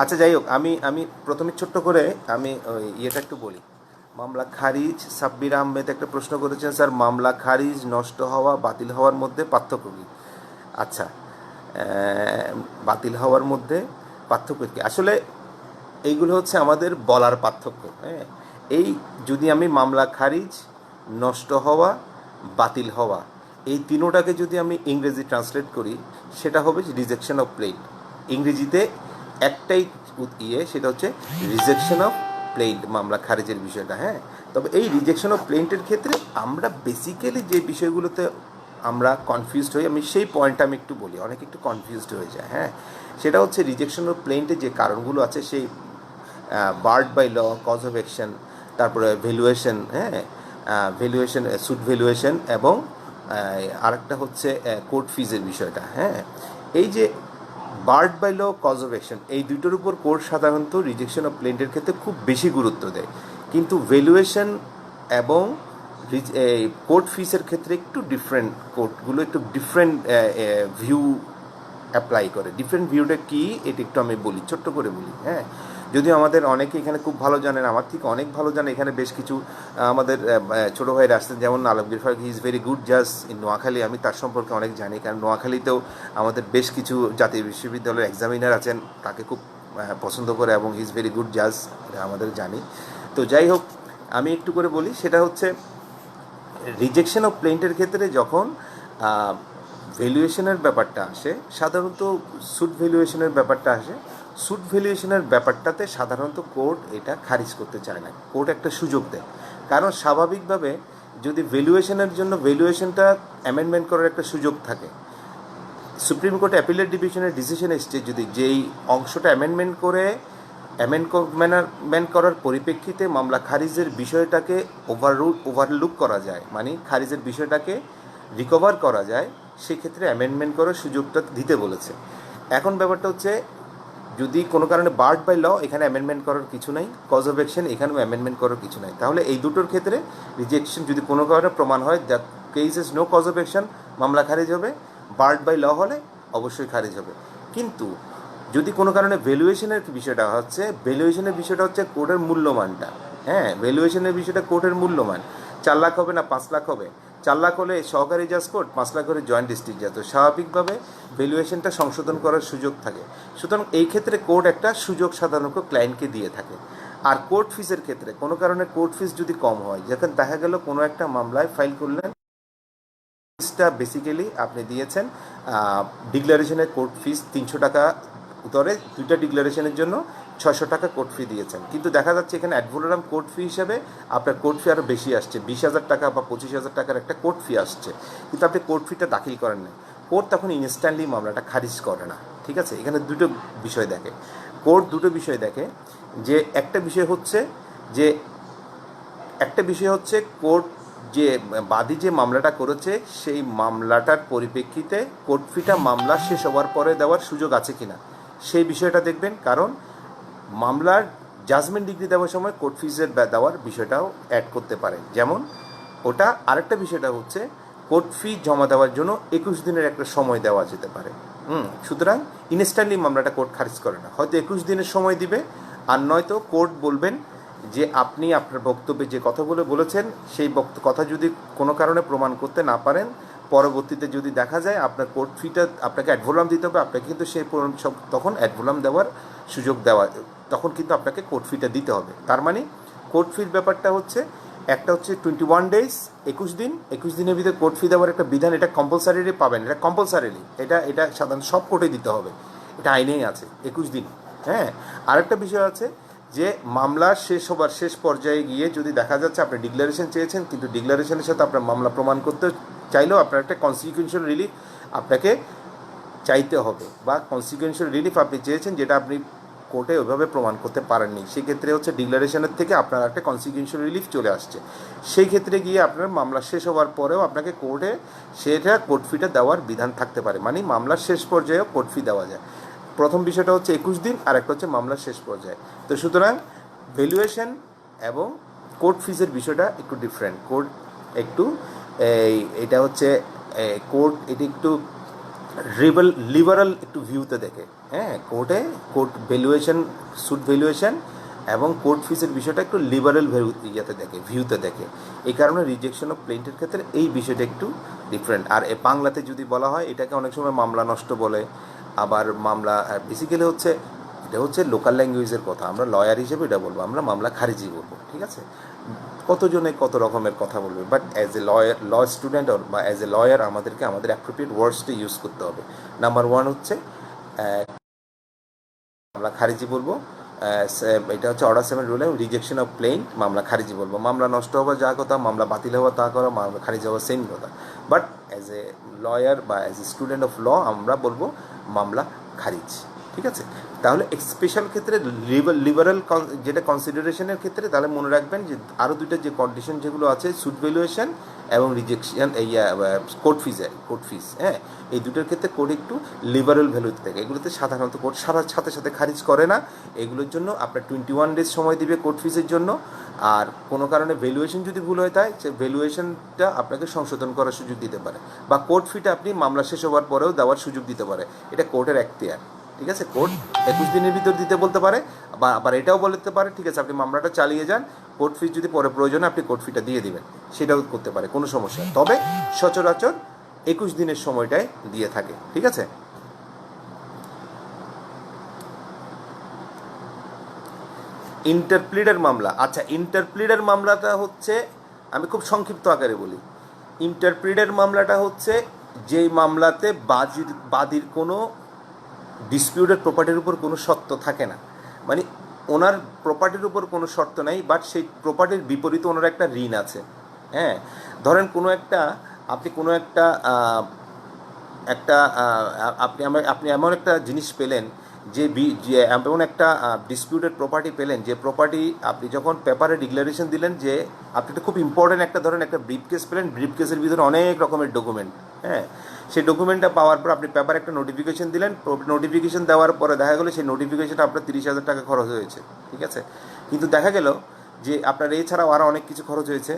আচ্ছা যাই হোক, আমি প্রথমে ছোট্ট করে আমি ওই ইয়েটা একটু বলি। মামলা খারিজ, সাব্বির আহমেদ একটা প্রশ্ন করেছেন, স্যার মামলা খারিজ, নষ্ট হওয়া, বাতিল হওয়ার মধ্যে পার্থক্য কী? আচ্ছা, বাতিল হওয়ার মধ্যে পার্থক্য কি? আসলে এইগুলো হচ্ছে আমাদের বলার পার্থক্য। হ্যাঁ, এই যদি আমি মামলা খারিজ, নষ্ট হওয়া, বাতিল হওয়া, এই তিনোটাকে যদি আমি ইংরেজি ট্রান্সলেট করি, সেটা হবে রিজেকশন অফ প্লেইন। ইংরেজিতে একটাই সেটা হচ্ছে রিজেকশন অফ প্লেইন, মামলা খারিজের বিষয়টা। হ্যাঁ, তবে এই রিজেকশন অফ প্লেইন্টের ক্ষেত্রে আমরা বেসিক্যালি যে বিষয়গুলোতে আমরা কনফিউজড হই, আমি সেই পয়েন্টটা আমি একটু বলি, অনেকে একটু কনফিউজড হয়ে যায়। হ্যাঁ, সেটা হচ্ছে রিজেকশন অফ প্লেইন্টের যে কারণগুলো আছে, সেই barred by law, cause of action, তারপরে ভ্যালুয়েশন, হ্যাঁ, ভ্যালুয়েশন, সুট ভ্যালুয়েশন, এবং আরেকটা হচ্ছে কোর্ট ফিজের বিষয়টা। হ্যাঁ, এই যে barred by law, cause of action, এই দুটোর উপর কোর্ট সাধারণত রিজেকশন অফ প্লেন্টের ক্ষেত্রে খুব বেশি গুরুত্ব দেয়, কিন্তু ভ্যালুয়েশন এবং কোর্ট ফিসের ক্ষেত্রে একটু ডিফারেন্ট, কোর্টগুলো একটু ডিফারেন্ট ভিউ অ্যাপ্লাই করে। ডিফারেন্ট ভিউটা কী, এটা একটু আমি বলি, ছোট্ট করে বলি। হ্যাঁ, যদিও আমাদের অনেকে এখানে খুব ভালো জানেন, আমার থেকে অনেক ভালো জানে, এখানে বেশ কিছু আমাদের ছোটো ভাইরা আসছেন, যেমন Alamgir Faruk, he is very good জাজ ইন নোয়াখালী। আমি তার সম্পর্কে অনেক জানি, কারণ নোয়াখালীতেও আমাদের বেশ কিছু জাতীয় বিশ্ববিদ্যালয়ের এক্সামিনার আছেন, তাকে খুব পছন্দ করে, এবং হি ইজ ভেরি গুড জাজ, আমাদের জানি। তো যাই হোক, আমি একটু করে বলি, সেটা হচ্ছে রিজেকশন অফ প্লেন্টের ক্ষেত্রে যখন ভ্যালুয়েশনের ব্যাপারটা আসে, সাধারণত সুট ভ্যালুয়েশনের ব্যাপারটা আসে, সুট ভ্যালুয়েশনের ব্যাপারটাতে সাধারণত কোর্ট এটা খারিজ করতে চায় না, কোর্ট একটা সুযোগ দেয়। কারণ স্বাভাবিকভাবে যদি ভ্যালুয়েশনের জন্য ভ্যালুয়েশনটা অ্যামেন্ডমেন্ট করার একটা সুযোগ থাকে, সুপ্রিম কোর্ট অ্যাপিলেট ডিভিশনের ডিসিশন এসছে, যদি যেই অংশটা অ্যামেন্ডমেন্ট করার পরিপ্রেক্ষিতে মামলা খারিজের বিষয়টাকে ওভারলুক করা যায়, মানে খারিজের বিষয়টাকে রিকভার করা যায়, সেক্ষেত্রে অ্যামেন্ডমেন্ট করার সুযোগটা দিতে বলেছে। এখন ব্যাপারটা হচ্ছে, যদি কোনো কারণে বার্ড বাই ল, এখানে অ্যামেন্ডমেন্ট করার কিছু নাই, কজ অফ অ্যাকশন, এখানেও অ্যামেন্ডমেন্ট করার কিছু নাই, তাহলে এই দুটোর ক্ষেত্রে রিজেকশন যদি কোনো কারণে প্রমাণ হয় that case is no cause of action, মামলা খারিজ হবে। বার্ড বাই ল হলে অবশ্যই খারিজ হবে। কিন্তু যদি কোনো কারণে ভ্যালুয়েশনের বিষয়টা হচ্ছে কোর্টের মূল্যমানটা। হ্যাঁ, ভ্যালুয়েশনের বিষয়টা কোর্টের মূল্যমান, 4 লাখ হবে না 5 লাখ হবে, 4 লাখ হলে সহকারী জাজ কোর্ট, 5 লাখ হলে জয়েন্ট ডিস্ট্রিক্ট জাজ, তো স্বাভাবিকভাবে ভ্যালুয়েশনটা সংশোধন করার সুযোগ থাকে। সুতরাং এই ক্ষেত্রে কোর্ট একটা সুযোগ সাধারণত ক্লায়েন্টকে দিয়ে থাকে। আর কোর্ট ফিসের ক্ষেত্রে কোনো কারণে কোর্ট ফিস যদি কম হয়, যখন দেখা গেল কোনো একটা মামলায় ফাইল করলেন, ফিসটা বেসিক্যালি আপনি দিয়েছেন, ডিক্লারেশনের কোর্ট ফিস 300 টাকা, উত্তরে 2টা ডিক্লারেশনের জন্য 600 টাকা কোর্ট ফি দিয়েছেন, কিন্তু দেখা যাচ্ছে এখানে অ্যাডভোলোরাম কোর্ট ফি হিসাবে আপনার কোর্ট ফি আরও বেশি আসছে, 20,000 টাকা বা 25,000 টাকার একটা কোর্ট ফি আসছে, কিন্তু আপনি কোর্ট ফিটা দাখিল করেন না। কোর্ট তখন ইনস্ট্যান্টলি মামলাটা খারিজ করে না। ঠিক আছে, এখানে দুটো বিষয় দেখে কোর্ট, দুটো বিষয় দেখে, যে একটা বিষয় হচ্ছে কোর্ট যে বাদী যে মামলাটা করেছে, সেই মামলাটার পরিপ্রেক্ষিতে কোর্ট ফিটা মামলা শেষ হওয়ার পরে দেওয়ার সুযোগ আছে কিনা, সেই বিষয়টা দেখবেন। কারণ মামলার জাজমেন্ট ডিগ্রি দেওয়ার সময় কোর্ট ফিজের দেওয়ার বিষয়টাও অ্যাড করতে পারে, যেমন ওটা। আরেকটা বিষয়টা হচ্ছে কোর্ট ফি জমা দেওয়ার জন্য 21 দিনের একটা সময় দেওয়া যেতে পারে। সুতরাং ইনস্ট্যান্টলি মামলাটা কোর্ট খারিজ করে না, হয়তো 21 দিনের সময় দিবে, আর নয়তো কোর্ট বলবেন যে আপনি আপনার বক্তব্যে যে কথাগুলো বলেছেন, সেই কথা যদি কোনো কারণে প্রমাণ করতে না পারেন, পরবর্তীতে যদি দেখা যায় আপনার কোর্ট ফিটা আপনাকে অ্যাডভোলাম দিতে হবে, আপনাকে কিন্তু সেই তখন অ্যাডভোলাম দেওয়ার সুযোগ দেওয়া, তখন কিন্তু আপনাকে কোর্ট ফিটা দিতে হবে। তার মানে কোর্ট ফির ব্যাপারটা হচ্ছে, একটা হচ্ছে 21 ডেজ, 21 দিনের ভিতরে কোর্ট ফি দেওয়ার একটা বিধান, এটা কম্পালসারিলি পাবেন, এটা কম্পালসারিলি, এটা সাধারণত সব কোর্টে দিতে হবে, এটা আইনেই আছে 21 দিন। হ্যাঁ, আরেকটা বিষয় আছে যে মামলা শেষ হবার শেষ পর্যায়ে গিয়ে যদি দেখা যাচ্ছে আপনি ডিক্লারেশন চেয়েছেন, কিন্তু ডিক্লারেশনের সাথে আপনার মামলা প্রমাণ করতে চাইলেও আপনার একটা কনসিকুয়েন্সিয়াল রিলিফ আপনাকে চাইতে হবে, বা কনসিকুয়েন্সিয়াল রিলিফ আপনি চেয়েছেন যেটা আপনি কোর্টে ওইভাবে প্রমাণ করতে পারেননি, সেক্ষেত্রে হচ্ছে ডিক্লারেশনের থেকে আপনার একটা কনসিকুয়েন্সিয়াল রিলিফ চলে আসছে, সেই ক্ষেত্রে গিয়ে আপনার মামলা শেষ হওয়ার পরেও আপনাকে কোর্টে সেটা কোর্ট ফিটা দেওয়ার বিধান থাকতে পারে, মানে মামলার শেষ পর্যায়েও কোর্ট ফি দেওয়া যায়। প্রথম বিষয়টা হচ্ছে 21 দিন, আর একটা হচ্ছে মামলার শেষ পর্যায়ে। তো সুতরাং ভ্যালুয়েশন এবং কোর্ট ফিজের বিষয়টা একটু ডিফারেন্ট। কোর্ট একটু এটা হচ্ছে কোর্ট এটি একটু লিবারাল একটু ভিউতে দেখে। হ্যাঁ, কোর্ট ভ্যালুয়েশন, সুট ভ্যালুয়েশন এবং কোর্ট ফিজের বিষয়টা একটু লিবারেল ভিউতে দেখে। এই কারণে রিজেকশন অফ প্লেন্টের ক্ষেত্রে এই বিষয়টা একটু ডিফারেন্ট। আর বাংলাতে যদি বলা হয়, এটাকে অনেক সময় মামলা নষ্ট বলে, আবার মামলা বেসিক্যালি হচ্ছে এটা হচ্ছে লোকাল ল্যাঙ্গুয়েজের কথা, আমরা লয়ার হিসেবে এটা বলবো, আমরা মামলা খারিজি বলবো, ঠিক আছে? কতজনে কত রকমের কথা বলবে, but as a lawyer, law student বা অ্যাজ এ লয়ার আমাদেরকে আমাদের অ্যাপ্রোপ্রিয়েট ওয়ার্ডসটা ইউজ করতে হবে। নাম্বার ওয়ান হচ্ছে মামলা খারিজি বলবো, এটা হচ্ছে অর্ডার 7 রুলে রিজেকশন অফ প্লেইন, মামলা খারিজি বলবো। মামলা নষ্ট হওয়া যা কথা, মামলা বাতিল হওয়া তা করা, মামলা খারিজি হওয়া সেম কথা। বাট অ্যাজ এ লয়ার বা as a student of law আমরা বলবো মামলা খারিজ, ঠিক আছে? তাহলে স্পেশাল ক্ষেত্রে লিবারাল যেটা কনসিডারেশনের ক্ষেত্রে তাহলে মনে রাখবেন যে আরও দুইটা যে কন্ডিশন যেগুলো আছে, সুট ভ্যালুয়েশন এবং রিজেকশন, এই কোর্ট ফিস, হ্যাঁ, এই দুটোর ক্ষেত্রে কোর্ট একটু লিবারাল ভ্যালুতে থাকে। এগুলোতে সাধারণত কোর্ট সাথে সাথে খারিজ করে না। এগুলোর জন্য আপনার 21 ডেজ সময় দিবে কোর্ট ফিসের জন্য। আর কোনো কারণে ভ্যালুয়েশন যদি ভুল হয়ে থাকে, সে ভ্যালুয়েশনটা আপনাকে সংশোধন করার সুযোগ দিতে পারে, বা কোর্ট ফিটা আপনি মামলা শেষ হওয়ার পরেও দেওয়ার সুযোগ দিতে পারে। এটা কোর্টের এখতিয়ার, ঠিক আছে? কোর্ট 21 দিনের ভিতর দিতে বলতে পারে, বা আবার এটাও বলতে পারে ঠিক আছে আপনি মামলাটা চালিয়ে যান, কোর্ট ফি যদি পরে প্রয়োজনে আপনি কোর্ট ফিটা দিয়ে দিবেন, সেটাও করতে পারে, কোনো সমস্যা। তবে সচরাচর 21 দিনের সময়টাই দিয়ে থাকে, ঠিক আছে? ইন্টারপ্লিডের মামলা, আচ্ছা, ইন্টারপ্লিডের মামলাটা হচ্ছে, আমি খুব সংক্ষিপ্ত আকারে বলি, ইন্টারপ্লিডের মামলাটা হচ্ছে যেই মামলাতে বাদীর কোনো ডিসপিউটেড প্রপার্টির উপর কোনো শর্ত থাকে না, মানে ওনার প্রপার্টির উপর কোনো শর্ত নাই, বাট সেই প্রপার্টির বিপরীতে ওনার একটা ঋণ আছে। হ্যাঁ, ধরেন কোনো একটা আপনি কোনো একটা আপনি এমন একটা জিনিস পেলেন যে এমন একটা ডিসপিউটেড প্রপার্টি পেলেন, যে প্রপার্টি আপনি যখন পেপারে ডিক্লারেশন দিলেন যে আপনি একটা খুব ইম্পর্টেন্ট একটা ধরেন একটা ব্রিফ কেস পেলেন, ব্রিফ কেসের ভিতরে অনেক রকমের ডকুমেন্ট, হ্যাঁ, সেই ডকুমেন্টটা পাওয়ার পর আপনি পেপারে একটা নোটিফিকেশন দিলেন, নোটিফিকেশন দেওয়ার পরে দেখা গেলো সেই নোটিফিকেশনটা আপনার 30,000 টাকা খরচ হয়েছে, ঠিক আছে? কিন্তু দেখা গেল যে আপনার এছাড়াও আরও অনেক কিছু খরচ হয়েছে।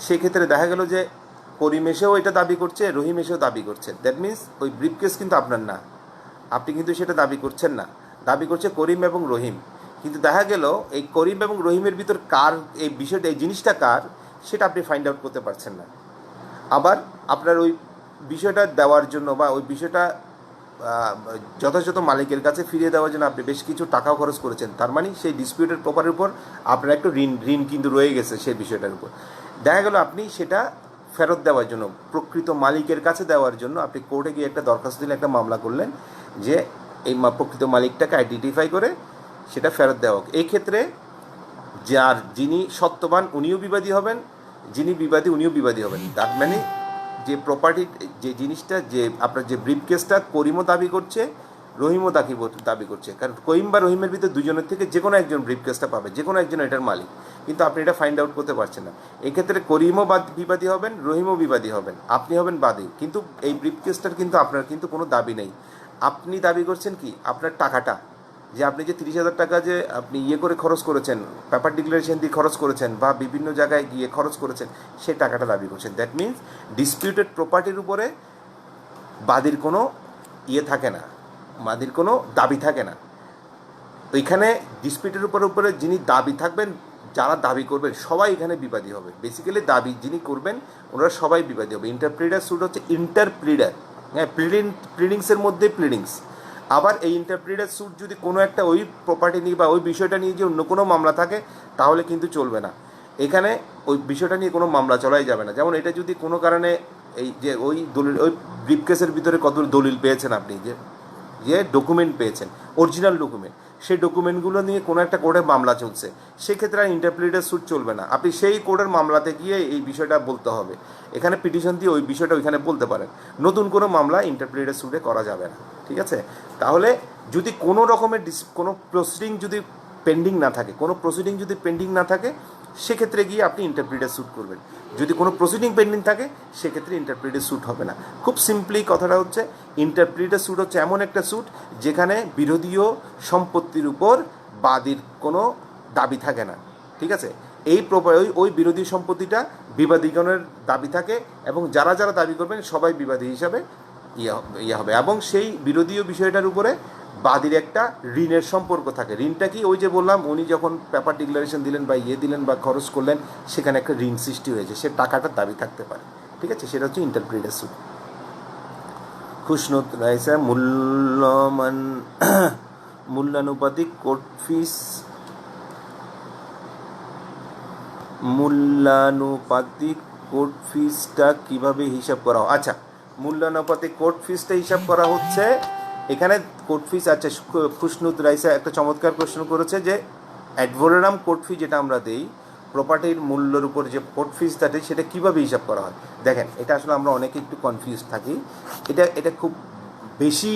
সেক্ষেত্রে দেখা গেল যে করিম এসেও এটা দাবি করছে, রহিম এসেও দাবি করছে, দ্যাট মিনস ওই ব্রিফ কেস কিন্তু আপনার না, আপনি কিন্তু সেটা দাবি করছেন না, দাবি করছে করিম এবং রহিম। কিন্তু দেখা গেল এই করিম এবং রহিমের ভিতর কার এই বিষয়টা, এই জিনিসটা কার, সেটা আপনি ফাইন্ড আউট করতে পারছেন না। আবার আপনার ওই বিষয়টা দেওয়ার জন্য বা ওই বিষয়টা যথাযথ মালিকের কাছে ফিরিয়ে দেওয়ার জন্য আপনি বেশ কিছু টাকাও খরচ করেছেন, তার মানে সেই ডিসপিউটেড প্রপার্টির উপর আপনার একটু ঋণ কিন্তু রয়ে গেছে সেই বিষয়টার উপর। দেখা গেল আপনি সেটা ফেরত দেওয়ার জন্য, প্রকৃত মালিকের কাছে দেওয়ার জন্য আপনি কোর্টে গিয়ে একটা দরখাস্ত দিলে, একটা মামলা করলেন যে এই প্রকৃত মালিকটাকে আইডেন্টিফাই করে সেটা ফেরত দেওয়া হোক। এই ক্ষেত্রে যিনি সত্যবান উনিও বিবাদী হবেন, যিনি বিবাদী উনিও বিবাদী হবেন। তার মানে যে প্রপার্টি, যে জিনিসটা, যে আপনার যে ব্রিফ কেসটা করিমও দাবি করছে, রহিমও দাবি করছে, কারণ করিম বা রহিমের ভিতরে দুজনের থেকে যে কোনো একজন ব্রিফ কেসটা পাবে, যে কোনো একজন এটার মালিক, কিন্তু আপনি এটা ফাইন্ড আউট করতে পারছেন না। এক্ষেত্রে করিমও বিবাদী হবেন, রহিমও বিবাদী হবেন, আপনি হবেন বাদী, কিন্তু এই ব্রিফ কেসটার কিন্তু আপনার কিন্তু কোনো দাবি নেই। আপনি দাবি করছেন কি আপনার টাকাটা, যে আপনি যে 30,000 টাকা যে আপনি করে খরচ করেছেন, পেপার ডিক্লারেশন দিয়ে খরচ করেছেন বা বিভিন্ন জায়গায় গিয়ে খরচ করেছেন, সেই টাকাটা দাবি করছেন। দ্যাট মিনস ডিসপিউটেড প্রপার্টির উপরে বাদীর কোনো থাকে না, বাদীর কোনো দাবি থাকে না। ওইখানে ডিসপিউটের উপরে যিনি দাবি থাকবেন, যারা দাবি করবেন সবাই এখানে বিবাদী হবে। বেসিক্যালি দাবি যিনি করবেন ওনারা সবাই বিবাদী হবে। ইন্টারপ্লিডার স্যুট হচ্ছে ইন্টারপ্লিডার, হ্যাঁ, প্লিডিংসের মধ্যে প্লিডিংস। আবার এই ইন্টারপ্লিডার স্যুট যদি কোনো একটা ওই প্রপার্টি নিয়ে বা ওই বিষয়টা নিয়ে যে অন্য কোনো মামলা থাকে, তাহলে কিন্তু চলবে না। এখানে ওই বিষয়টা নিয়ে কোনো মামলা চলাই যাবে না। যেমন এটা যদি কোনো কারণে এই যে ওই দলিল, ওই ব্রিফ কেসের ভিতরে কত দলিল পেয়েছেন আপনি, যে ডকুমেন্ট পেয়েছেন, অরিজিনাল ডকুমেন্ট, সেই ডকুমেন্টগুলো নিয়ে কোনো একটা কোর্টে মামলা চলছে, সেক্ষেত্রে আর ইন্টারপ্লিডার স্যুট চলবে না। আপনি সেই কোর্টের মামলাতে গিয়ে এই বিষয়টা বলতে হবে, এখানে পিটিশন দিয়ে ওই বিষয়টা ওইখানে বলতে পারেন। নতুন কোনো মামলা ইন্টারপ্লিডার স্যুটে করা যাবে না, ঠিক আছে? তাহলে যদি কোনো রকমের কোনো প্রসিডিং যদি পেন্ডিং না থাকে, সেক্ষেত্রে গিয়ে আপনি ইন্টারপ্লিডার স্যুট করবেন। যদি কোনো প্রসিডিং পেন্ডিং থাকে, সেক্ষেত্রে ইন্টারপ্লিডার স্যুট হবে না। খুব সিম্পলি কথাটা হচ্ছে, ইন্টারপ্লিডার স্যুট হচ্ছে এমন একটা স্যুট যেখানে বিরোধীয় সম্পত্তির উপর বাদীর কোনো দাবি থাকে না, ঠিক আছে? ওই বিরোধী সম্পত্তিটা বিবাদীগণের দাবি থাকে, এবং যারা যারা দাবি করবেন সবাই বিবাদী হিসাবে হবে, এবং সেই বিরোধীয় বিষয়টার উপরে বাদীর একটা ঋণের সম্পর্ক থাকে। ঋণটা কি, ওই যে বললাম, উনি যখন পেপার ডিক্লারেশন দিলেন বা দিলেন বা খরচ করলেন, সেখানে একটা ঋণ সৃষ্টি হয়েছে, সে টাকাটার দাবি থাকতে পারে, ঠিক আছে? সেটা হচ্ছে ইন্টারপ্লিডার স্যুট। খুশনুত রাইসা মূল্যমান মূল্যানুপাতিক কোর্ট ফিস, মূল্যানুপাতিক কোর্ট ফিসটা কিভাবে হিসাব করা হয়? আচ্ছা, মূল্যানুপাতিক কোর্ট ফিসটা হিসাব করা হচ্ছে এখানে কোর্ট ফিস। আচ্ছা, খুশনুদ রাইসা একটা চমৎকার প্রশ্ন করেছে যে অ্যাডভোলোরাম কোর্ট ফি যেটা আমরা দেই প্রপার্টির মূল্যের উপর যে কোর্ট ফিসটা দেয় সেটা কীভাবে হিসাব করা হয়। দেখেন, এটা আসলে আমরা অনেকে একটু কনফিউজ থাকি। এটা খুব বেশি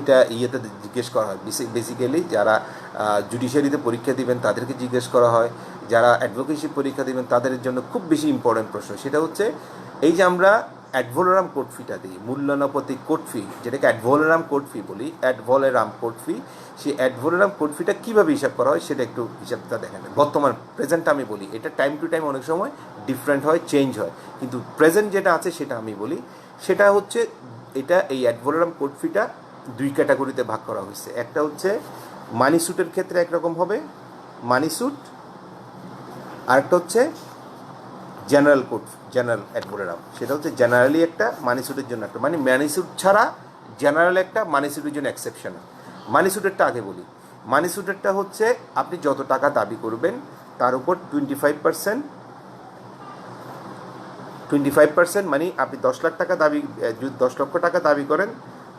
এটা ইয়েতে জিজ্ঞেস করা হয়। বেসিক্যালি যারা জুডিশিয়ারিতে পরীক্ষা দিবেন তাদেরকে জিজ্ঞেস করা হয়, যারা অ্যাডভোকেসি পরীক্ষা দিবেন তাদের জন্য খুব বেশি ইম্পর্টেন্ট প্রশ্ন। সেটা হচ্ছে এই যে আমরা অ্যাডভোলোরাম কোর্ট ফিটা দিই, মূল্যানুপাতিক কোর্ট ফি, যেটাকে অ্যাডভোলোরাম কোর্ট ফি বলি, অ্যাডভোলোরাম কোর্ট ফি, সেই অ্যাডভোলোরাম কোর্ট ফিটা কীভাবে হিসাব করা হয় সেটা একটু হিসাবটা দেখেন। বর্তমান প্রেজেন্টটা আমি বলি, এটা টাইম টু টাইম অনেক সময় ডিফারেন্ট হয়, চেঞ্জ হয়, কিন্তু প্রেজেন্ট যেটা আছে সেটা আমি বলি। সেটা হচ্ছে এটা এই অ্যাডভোলোরাম কোর্ট ফিটা দুই ক্যাটাগরিতে ভাগ করা হয়েছে। একটা হচ্ছে মানি স্যুটের ক্ষেত্রে একরকম হবে, মানি স্যুট, আরেকটা হচ্ছে জেনারেল কোর্ট, জেনারেল অ্যাডভোলোরাম। সেটা হচ্ছে জেনারেলি একটা, মানি স্যুটের জন্য একটা, মানে মানি স্যুট ছাড়া জেনারেল একটা, মানি স্যুটের জন্য এক্সেপশনাল। মানি স্যুটেরটা আগে বলি। মানি স্যুটেরটা হচ্ছে আপনি যত টাকা দাবি করবেন তার উপর 25%, মানে আপনি 10 লাখ টাকা দাবি, যদি 10 লক্ষ টাকা দাবি করেন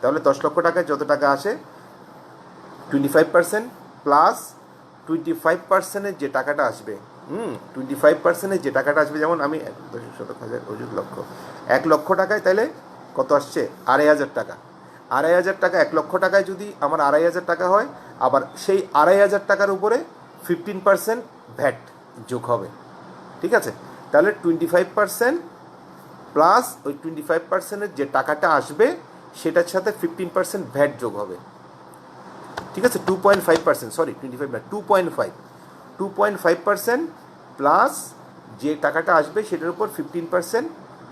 তাহলে 10 লক্ষ টাকায় যত টাকা আসে 25% প্লাস 25%-এর যে টাকাটা আসবে, 25%-এর যে টাকাটা আসবে, যেমন আমি 10,000 লক্ষ 1 লক্ষ টাকায়, তাহলে কত আসছে? 2,500 টাকা। 2,500 টাকা 1 লক্ষ টাকায় যদি আমার 2,500 টাকা হয়, আবার সেই 2,500 টাকার উপরে 15% ভ্যাট যোগ হবে। ঠিক আছে? তাহলে 25% প্লাস ওই 25%-এর যে টাকাটা আসবে সেটার সাথে 15% ভ্যাট যোগ হবে। ঠিক আছে? 2.5%, সরি 25 না, 2.5% প্লাস যে টাকাটা আসবে সেটার উপর 15%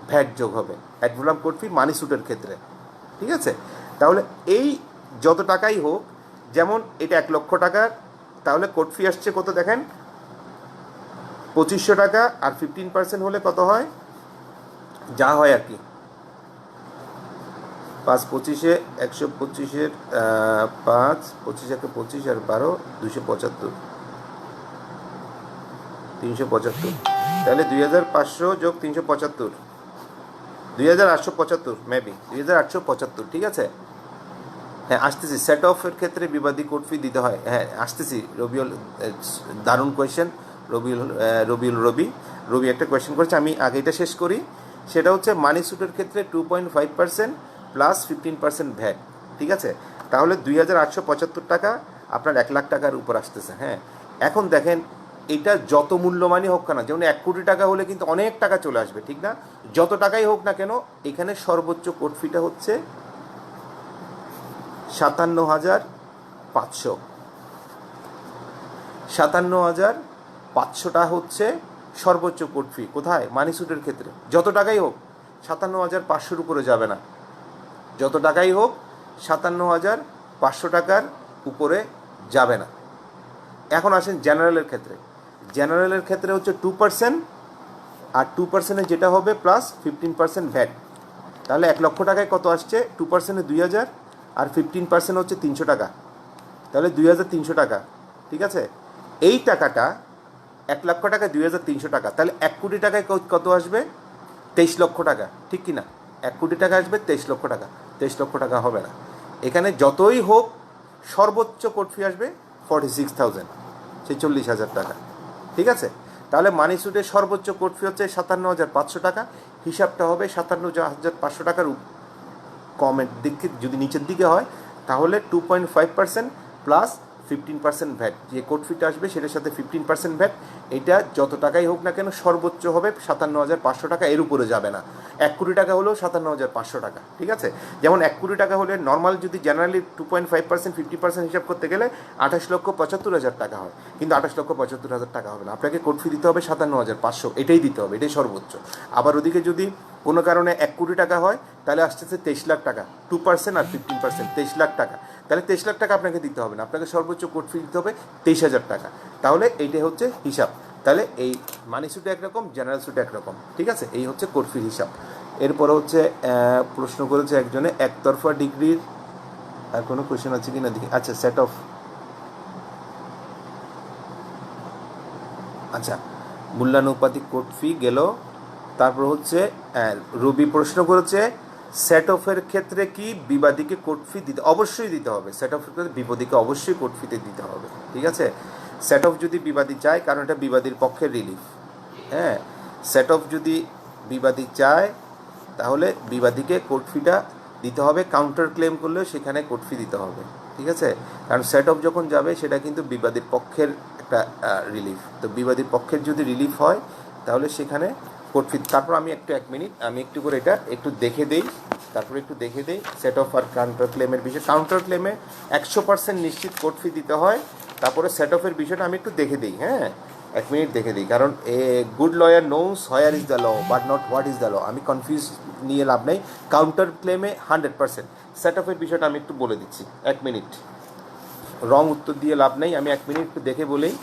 ভ্যাট যোগ হবে অ্যাডভোলোরাম কোর্ট ফি মানি স্যুটের ক্ষেত্রে। ঠিক আছে? তাহলে এই যত টাকাই হোক, যেমন এটা 1 লক্ষ টাকার, তাহলে কোর্ট ফি আসছে কত দেখেন, 2,500 টাকা, আর 15% হলে কত হয়, যা হয় আর কি, 5 25-এ 125-এর 5 25 1 25 আর 12 275, 375, তাহলে 2,500 যোগ 375, 2,875, মেবি 2,875। ঠিক আছে? হ্যাঁ, আসতেছি। সেট অফের ক্ষেত্রে বিবাদী কোর্ট ফি দিতে হয়। হ্যাঁ, আসতেছি। রবিউল, দারুণ কোয়েশ্চেন। রবি একটা কোয়েশ্চেন করেছে, আমি আগে এটা শেষ করি। সেটা হচ্ছে মানি স্যুটের ক্ষেত্রে 2.5% প্লাস 15% ভ্যাট। ঠিক আছে? তাহলে 2,875 টাকা আপনার 1 লাখ টাকার উপর আসতেছে। হ্যাঁ, এখন দেখেন এটা যত মূল্যমানই হোক না, যেমন 1 কোটি টাকা হলে কিন্তু অনেক টাকা চলে আসবে, ঠিক না? যত টাকাই হোক না কেন, এখানে সর্বোচ্চ কোর্ট ফিটা হচ্ছে 57,500। 57,500টা হচ্ছে সর্বোচ্চ কোর্ট ফি। কোথায়? মানি স্যুটের ক্ষেত্রে। যত টাকাই হোক 57,500-র উপরে যাবে না। যত টাকাই হোক 57,500 টাকার উপরে যাবে না। এখন আসেন জেনারেলের ক্ষেত্রে। জেনারেলের ক্ষেত্রে হচ্ছে 2%, আর 2%-এর যেটা হবে প্লাস 15% ভ্যাট। তাহলে 1 লক্ষ টাকায় কত আসছে? 2%-এ 2,000, আর 15% হচ্ছে 300 টাকা, তাহলে 2,300 টাকা। ঠিক আছে? এই টাকাটা 1 লক্ষ টাকায় 2,300 টাকা, তাহলে 1 কোটি টাকায় কত আসবে? 23 লক্ষ টাকা। ঠিক কি না? 1 কোটি টাকা আসবে 23 লক্ষ টাকা। 23 লক্ষ টাকা হবে না। এখানে যতই হোক সর্বোচ্চ কোর্ট ফি আসবে 46,000, 46,000 টাকা। ঠিক আছে? তাহলে মানি স্যুটের সর্বোচ্চ কোর্ট ফি হচ্ছে 57,500 টাকা। হিসাবটা হবে 57,500 টাকার কমের দিকে, যদি নিচের দিকে হয় তাহলে 2.5% প্লাস 15% ভ্যাট, যে কোর্ট ফিটা আসবে সেটার সাথে 15% ভ্যাট। এটা যত টাকাই হোক না কেন সর্বোচ্চ হবে 57,500 টাকা, এর উপরে যাবে না। 1 কোটি টাকা হলেও 57,500 টাকা। ঠিক আছে? যেমন 1 কোটি টাকা হলে নর্মাল যদি জেনারেলি 2.5% 50% হিসাব করতে গেলে 28,75,000 টাকা হয়, কিন্তু 28,75,000 টাকা হবে না। আপনাকে কোর্ট ফি দিতে হবে 57,500, এটাই দিতে হবে, এটাই সর্বোচ্চ। আবার ওদিকে যদি কোনো কারণে 1 কোটি টাকা হয় তাহলে আসতেছে 23 লাখ টাকা, 2% আর 15%, 23 লাখ টাকা। তাহলে 23 লাখ টাকা আপনাকে দিতে হবে না, আপনাকে সর্বোচ্চ কোর্ট ফি দিতে হবে 23,000 টাকা। তাহলে এইটাই হচ্ছে হিসাব। তাহলে এই মানি স্যুট একরকম, জেনারেল স্যুট একরকম। ঠিক আছে? এই হচ্ছে কোর্ট ফির হিসাব। এরপরে হচ্ছে প্রশ্ন করেছে একজনে একতরফা ডিগ্রির, আর কোনো কোয়েশ্চেন আছে কি না দেখি। আচ্ছা, সেট অফ আচ্ছা, মূল্যানুপাতিক কোর্ট ফি গেল। তারপর হচ্ছে রবি প্রশ্ন করেছে সেট অফের ক্ষেত্রে কি বিবাদীকে কোর্ট ফি দিতে অবশ্যই দিতে হবে। সেট অফের ক্ষেত্রে বিবাদীকে অবশ্যই কোর্ট ফিতে দিতে হবে, ঠিক আছে। সেট অফ যদি বিবাদী চায়, কারণ এটা বিবাদীর পক্ষের রিলিফ, হ্যাঁ। সেট অফ যদি বিবাদী চায় তাহলে বিবাদীকে কোর্ট ফিটা দিতে হবে। কাউন্টার ক্লেম করলেও সেখানে কোর্ট ফি দিতে হবে, ঠিক আছে। কারণ সেট অফ যখন যাবে সেটা কিন্তু বিবাদীর পক্ষের একটা রিলিফ, তো বিবাদীর পক্ষের যদি রিলিফ হয় তাহলে সেখানে কোর্ট ফি। তারপর আমি এক মিনিট আমি একটু করে এটা একটু দেখে দেই, তারপরে একটু দেখে দেই সেট অফ আর কাউন্টার ক্লেমের বিষয়। কাউন্টার ক্লেমে 100% নিশ্চিত কোর্ট ফি দিতে হয়। তারপরে সেট অফের বিষয়টা আমি একটু দেখে দিই, হ্যাঁ, 1 মিনিট দেখে দিই। কারণ a good lawyer knows where is the law but not what is the law. আমি কনফিউজ নিয়ে লাভ নেই। কাউন্টার ক্লেমে 100%। সেট অফের বিষয়টা আমি একটু বলে দিচ্ছি, 1 মিনিট। রং উত্তর দিয়ে লাভ নেই, আমি 1 মিনিট একটু দেখে বলেই।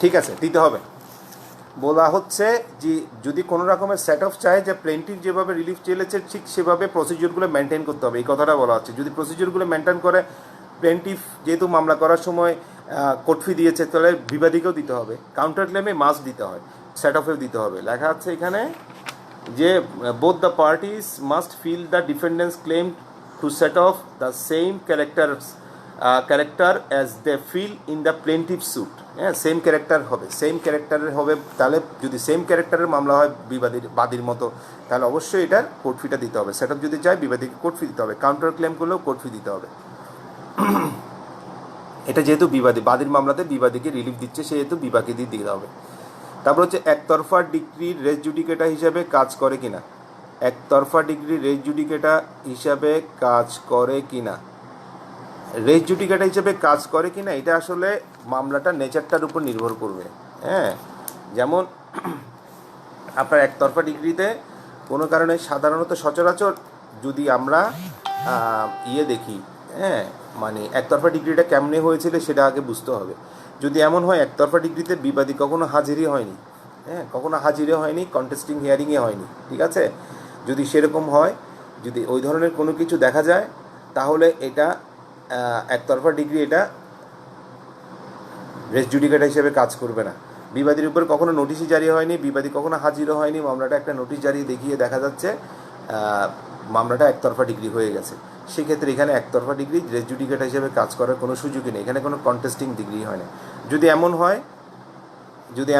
ঠিক আছে, দিতে হবে। বলা হচ্ছে যে যদি কোনো রকমের সেট অফ চায় যে প্লেন্টিফ যেভাবে রিলিফ চেয়েছে ঠিক সেভাবে প্রসিডিওরগুলো মেনটেন করতে হবে, এই কথাটা বলা হচ্ছে। যদি প্রসিডিওরগুলো মেনটেন করে, প্লেন্টিফ যেহেতু মামলা করার সময় কোর্ট ফি দিয়েছে তাহলে বিবাদীকেও দিতে হবে। কাউন্টার ক্লেমে মাস্ট দিতে হয়, সেট অফেও দিতে হবে। লেখা আছে এখানে যে both the parties must fill the defendant's claim to set off the same character as they fill in the plaintiff's suit. হ্যাঁ, সেম ক্যারেক্টার হবে, সেম ক্যারেক্টারের হবে। তাহলে যদি সেম ক্যারেক্টারের মামলা হয় বাদীর মতো, তাহলে অবশ্যই এটার কোর্ট ফিটা দিতে হবে। সেট অফ যদি চায় বিবাদীকে কোর্ট ফি দিতে হবে। কাউন্টার ক্লেম করলেও কোর্ট ফি দিতে হবে। এটা যেহেতু বাদীর মামলাতে বিবাদীকে রিলিফ দিচ্ছে, সেহেতু বিবাদীকে দিতে হবে। তারপর হচ্ছে একতরফা ডিগ্রির রেস জুডিকেটা হিসাবে কাজ করে কিনা। একতরফা ডিগ্রি রেস জুডিকেটা হিসাবে কাজ করে কিনা, রেস জুডিকেটা হিসেবে কাজ করে কিনা এটা আসলে মামলাটার নেচারটার উপর নির্ভর করবে। হ্যাঁ, যেমন আপনার একতরফা ডিগ্রিতে কোনো কারণে সাধারণত সচরাচর যদি আমরা দেখি, হ্যাঁ, মানে একতরফা ডিগ্রিটা কেমনে হয়েছিল সেটা আগে বুঝতে হবে। যদি এমন হয় একতরফা ডিগ্রিতে বিবাদী কখনো হাজিরই হয়নি, হ্যাঁ, কখনো হাজিরই হয়নি, কন্টেস্টিং হিয়ারিংয়ে হয়নি, ঠিক আছে। যদি সেরকম হয়, যদি ওই ধরনের কোনো কিছু দেখা যায়, তাহলে এটা একতরফা ডিগ্রি, এটা রেস জুডিকেটা হিসেবে কাজ করবে না। বিবাদীর উপর কখনো নোটিশই জারি হয়নি, বিবাদী কখনো হাজিরও হয়নি, মামলাটা একটা নোটিশ জারি দেখিয়ে দেখা যাচ্ছে মামলাটা একতরফা ডিগ্রি হয়ে গেছে, সেক্ষেত্রে এখানে একতরফা ডিগ্রি রেস জুডিকেটা হিসেবে কাজ করার কোনো সুযোগই নেই। এখানে কোনো কন্টেস্টিং ডিগ্রি হয় না। যদি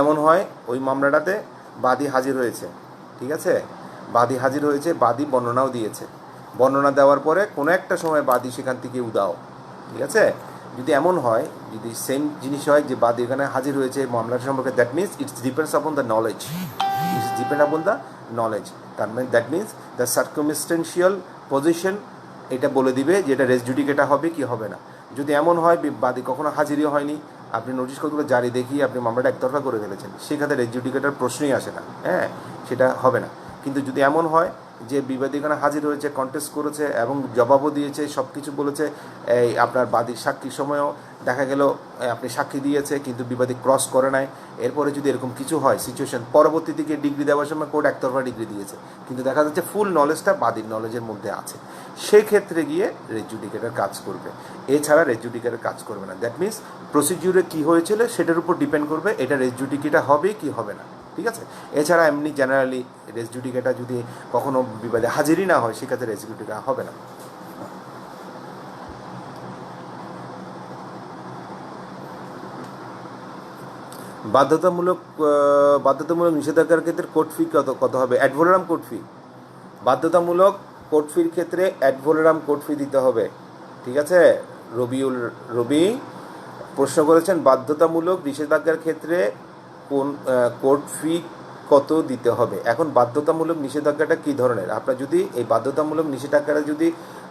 এমন হয় ওই মামলাটাতে বাদী হাজির হয়েছে, ঠিক আছে, বাদী হাজির হয়েছে, বাদী বর্ণনাও দিয়েছে, বর্ণনা দেওয়ার পরে কোনো একটা সময় বাদী সেখান থেকে উদাও, ঠিক আছে। যদি এমন হয়, যদি সেম জিনিস হয় যে বাদী এখানে হাজির হয়েছে মামলার সম্পর্কে, that means it's depends upon the knowledge, তার মানে that means the circumstantial position এটা বলে দিবে যে এটা রেস জুডিকেটা হবে কি হবে না। যদি এমন হয় বাদী কখনো হাজিরই হয়নি, আপনি নোটিশ কতগুলো জারি দেখিয়ে আপনি মামলাটা একতরফা করে ফেলেছেন, সেক্ষেত্রে রেস জুডিকেটার প্রশ্নই আসে না, হ্যাঁ, সেটা হবে না। কিন্তু যদি এমন হয় যে বিবাদী এখানে হাজির হয়েছে, কন্টেস্ট করেছে এবং জবাবও দিয়েছে, সব কিছু বলেছে, এই আপনার বাদীর সাক্ষীর সময়ও দেখা গেল আপনি সাক্ষী দিয়েছে কিন্তু বিবাদী ক্রস করে নাই, এরপরে যদি এরকম কিছু হয় সিচুয়েশন, পরবর্তী দিকে ডিগ্রি দেওয়ার সময় কোর্ট একতরফা ডিগ্রি দিয়েছে কিন্তু দেখা যাচ্ছে ফুল নলেজটা বাদীর নলেজের মধ্যে আছে, সেই ক্ষেত্রে গিয়ে রেস জুডিকেটার কাজ করবে, এছাড়া রেস জুডিকেটার কাজ করবে না। দ্যাট মিনস প্রসিডিউরে কী হয়েছিল সেটার উপর ডিপেন্ড করবে এটা রেস জুডিকেটা হবে কি হবে না, ঠিক আছে। এছাড়া এমনি জেনারেলি রেস জুডিকেটা যদি কখনো বিবাদে হাজিরই না হয় সেক্ষেত্রে রেস জুডিকেটা হবে না। বাধ্যতামূলক বাধ্যতামূলক নিষেধাজ্ঞার ক্ষেত্রে কোর্ট ফি কত হবে? অ্যাড ভ্যালোরাম কোর্ট ফি, বাধ্যতামূলক কোর্ট ফির ক্ষেত্রে অ্যাড ভ্যালোরাম কোর্ট ফি দিতে হবে। ঠিক আছে, রবি প্রশ্ন করেছেন বাধ্যতামূলক নিষেধাজ্ঞার ক্ষেত্রে কোন কোর্ট ফি কত দিতে হবে। এখন বাধ্যতামূলক নিষেধাজ্ঞাটা কী ধরনের? আপনার যদি এই বাধ্যতামূলক নিষেধাজ্ঞাটা যদি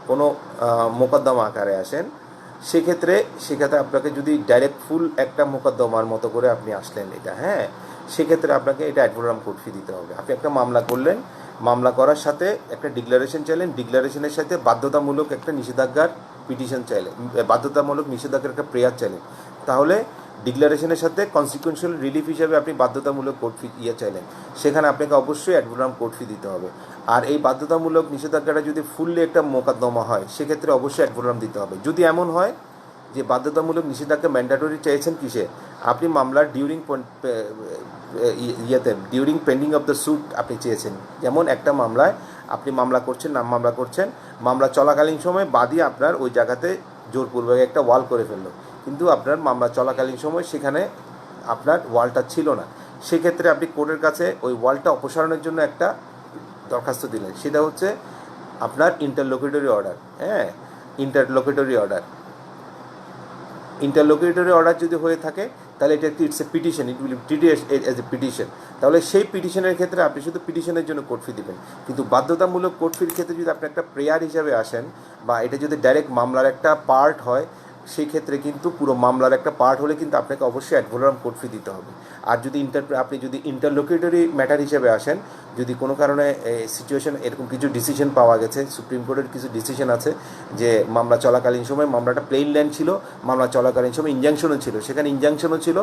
কোনো মোকদ্দমা আকারে আসেন, সেক্ষেত্রে আপনাকে যদি ডাইরেক্ট ফুল একটা মোকদ্দমার মতো করে আপনি আসলেন এটা, হ্যাঁ, সেক্ষেত্রে আপনাকে এটা অ্যাড ভ্যালোরাম কোর্ট ফি দিতে হবে। আপনি একটা মামলা করলেন, মামলা করার সাথে একটা ডিক্লারেশন চাইলেন, ডিক্লারেশনের সাথে বাধ্যতামূলক একটা নিষেধাজ্ঞার পিটিশন চাইলেন, বাধ্যতামূলক নিষেধাজ্ঞার একটা প্রেয়ার চাইলেন, তাহলে ডিক্লারেশনের সাথে কনসিকুয়েন্সিয়াল রিলিফ হিসেবে আপনি বাধ্যতামূলক কোর্ট ফি চাইলেন, সেখানে আপনাকে অবশ্যই অ্যাড ভ্যালোরাম কোর্ট ফি দিতে হবে। আর এই বাধ্যতামূলক নিষেধাজ্ঞাটা যদি ফুললি একটা মোকদ্দমা হয়, সেক্ষেত্রে অবশ্যই অ্যাড ভ্যালোরাম দিতে হবে। যদি এমন হয় যে বাধ্যতামূলক নিষেধাজ্ঞা ম্যান্ডেটরি চাইছেন কিসে, আপনি মামলার during pending of the suit আপনি চেয়েছেন, যেমন একটা মামলায় আপনি মামলা করছেন, মামলা চলাকালীন সময় বাদী আপনার ওই জায়গাতে জোরপূর্বক একটা ওয়াল করে ফেললো, কিন্তু আপনার মামলা চলাকালীন সময় সেখানে আপনার ওয়ালটা ছিল না, সেক্ষেত্রে আপনি কোর্টের কাছে ওই ওয়ালটা অপসারণের জন্য একটা দরখাস্ত দিলেন, সেটা হচ্ছে আপনার ইন্টারলোকুটরি অর্ডার। হ্যাঁ, ইন্টারলোকুটরি অর্ডার যদি হয়ে থাকে, তাহলে এটা একটি it's a petition, it will treat as a petition. তাহলে সেই পিটিশনের ক্ষেত্রে আপনি শুধু পিটিশনের জন্য কোর্ট ফি দেবেন। কিন্তু বাধ্যতামূলক কোর্ট ফির ক্ষেত্রে যদি আপনি একটা প্রেয়ার হিসাবে আসেন, বা এটা যদি ডাইরেক্ট মামলার একটা পার্ট হয়, সেই ক্ষেত্রে কিন্তু পুরো মামলার একটা পার্ট হলে কিন্তু আপনাকে অবশ্যই অ্যাড ভ্যালোরাম কোর্ট ফি দিতে হবে। আর যদি আপনি যদি ইন্টারলোকুটরি ম্যাটার হিসেবে আসেন, যদি কোনো কারণে সিচুয়েশন এরকম কিছু ডিসিশন পাওয়া গেছে, সুপ্রিম কোর্টের কিছু ডিসিশন আছে যে মামলা চলাকালীন সময় মামলাটা প্লেইন ল্যান্ড ছিল, মামলা চলাকালীন সময় ইনজাংশনও ছিল, সেখানে ইনজাংশনও ছিল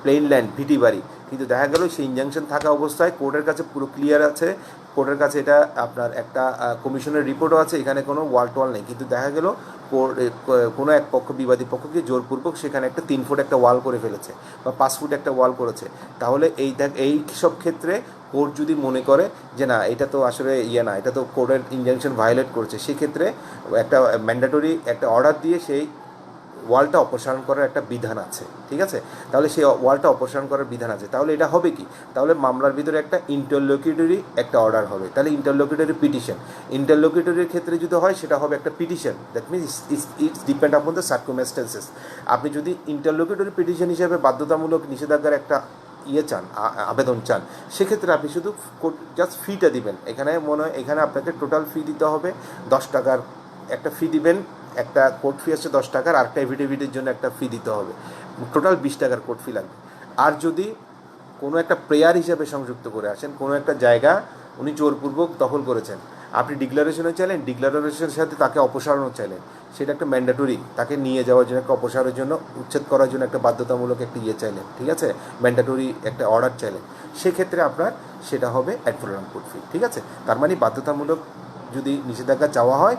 প্লেইন ল্যান্ড ভিটি বাড়ি, কিন্তু দেখা গেল সেই ইনজাংশন থাকা অবস্থায় কোর্টের কাছে পুরো ক্লিয়ার আছে, কোর্টের কাছে এটা আপনার একটা কমিশনের রিপোর্টও আছে, এখানে কোনো ওয়াল টোয়াল নেই, কিন্তু দেখা গেল কোনো এক পক্ষ বিবাদী পক্ষকে জোরপূর্বক সেখানে একটা 3 ফুট একটা ওয়াল করে ফেলেছে, বা 5 ফুট একটা ওয়াল করেছে, তাহলে এই সব ক্ষেত্রে কোর্ট যদি মনে করে যে না, এটা তো আসলে না, এটা তো কোর্টের ইনজাংশন ভায়োলেট করছে, সেক্ষেত্রে একটা ম্যান্ডেটরি একটা অর্ডার দিয়ে সেই ওয়ালটা অপসারণ করার একটা বিধান আছে। ঠিক আছে, তাহলে সেই ওয়ালটা অপসারণ করার বিধান আছে, তাহলে এটা হবে কি, তাহলে মামলার ভিতরে একটা ইন্টারলোকিউটরি একটা অর্ডার হবে, তাহলে ইন্টারলোকিউটরির ক্ষেত্রে যদি হয়, সেটা হবে একটা petition. That means it's depend upon the circumstances. আপনি যদি ইন্টারলোকিউটরি পিটিশন হিসেবে বাধ্যতামূলক নিষেধাজ্ঞার একটা চান, আবেদন চান, সেক্ষেত্রে আপনি শুধু জাস্ট ফিটা দিবেন। এখানে মনে হয় এখানে আপনাকে টোটাল ফি দিতে হবে 10 টাকার একটা ফি দিবেন, একটা কোর্ট ফি আছে 10 টাকার, আর একটা এফিডেভিটের জন্য একটা ফি দিতে হবে, টোটাল 20 টাকার কোর্ট ফি লাগবে। আর যদি কোনো একটা প্রেয়ার হিসাবে সংযুক্ত করে আসেন, কোনো একটা জায়গা উনি জোরপূর্বক দখল করেছেন, আপনি ডিক্লারেশনও চাইলেন, ডিক্লারেশনের সাথে তাকে অপসারণও চাইলেন, সেটা একটা ম্যান্ডেটরি, তাকে নিয়ে যাওয়ার জন্য একটা অপসারণের জন্য, উচ্ছেদ করার জন্য একটা বাধ্যতামূলক একটা চাইলেন, ঠিক আছে, ম্যান্ডেটরি একটা অর্ডার চাইলেন, সেক্ষেত্রে আপনার সেটা হবে অ্যাড ভ্যালোরাম কোর্ট ফি। ঠিক আছে, তার মানে বাধ্যতামূলক যদি নিষেধাজ্ঞা চাওয়া হয়,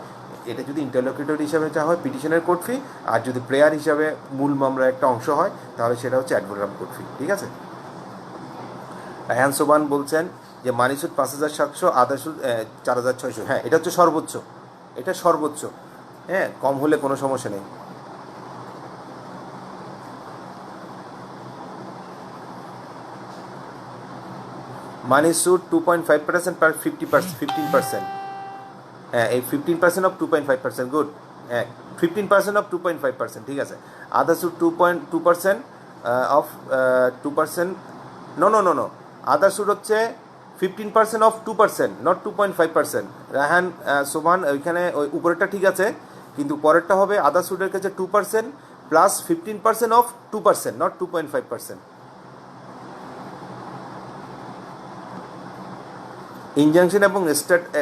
এটা যদি ইন্টারলোকিউটরি হিসাবে চাওয়া হয় পিটিশনের কোর্ট ফি, আর যদি প্রেয়ার হিসাবে মূল মামলার একটা অংশ হয়, তাহলে সেটা হচ্ছে অ্যাড ভ্যালোরাম কোর্ট ফি। ঠিক আছে, রায়হান সোবান বলছেন যে মানি সুদ 5,700, আদা সুদ 4,600। হ্যাঁ, এটা হচ্ছে সর্বোচ্চ, এটা সর্বোচ্চ, হ্যাঁ, কম হলে কোনো সমস্যা নেই। মানি সুদ 2.5% পার 15%। হ্যাঁ, এই 15% অফ 2.5%, গুড। হ্যাঁ, 15% অফ 2.5%, ঠিক আছে। আদা সুদ 2.2% অফ 2%, নো, আদা সুদ হচ্ছে 15% অফ 2%, নট 2.5%। রায়হান সোমান, ওইখানে ওই উপরেরটা ঠিক আছে, কিন্তু পরেরটা হবে আদা সুদের কাছে 2% প্লাস 15% অফ 2%, নট 2.5%। ইনজাংশন এবং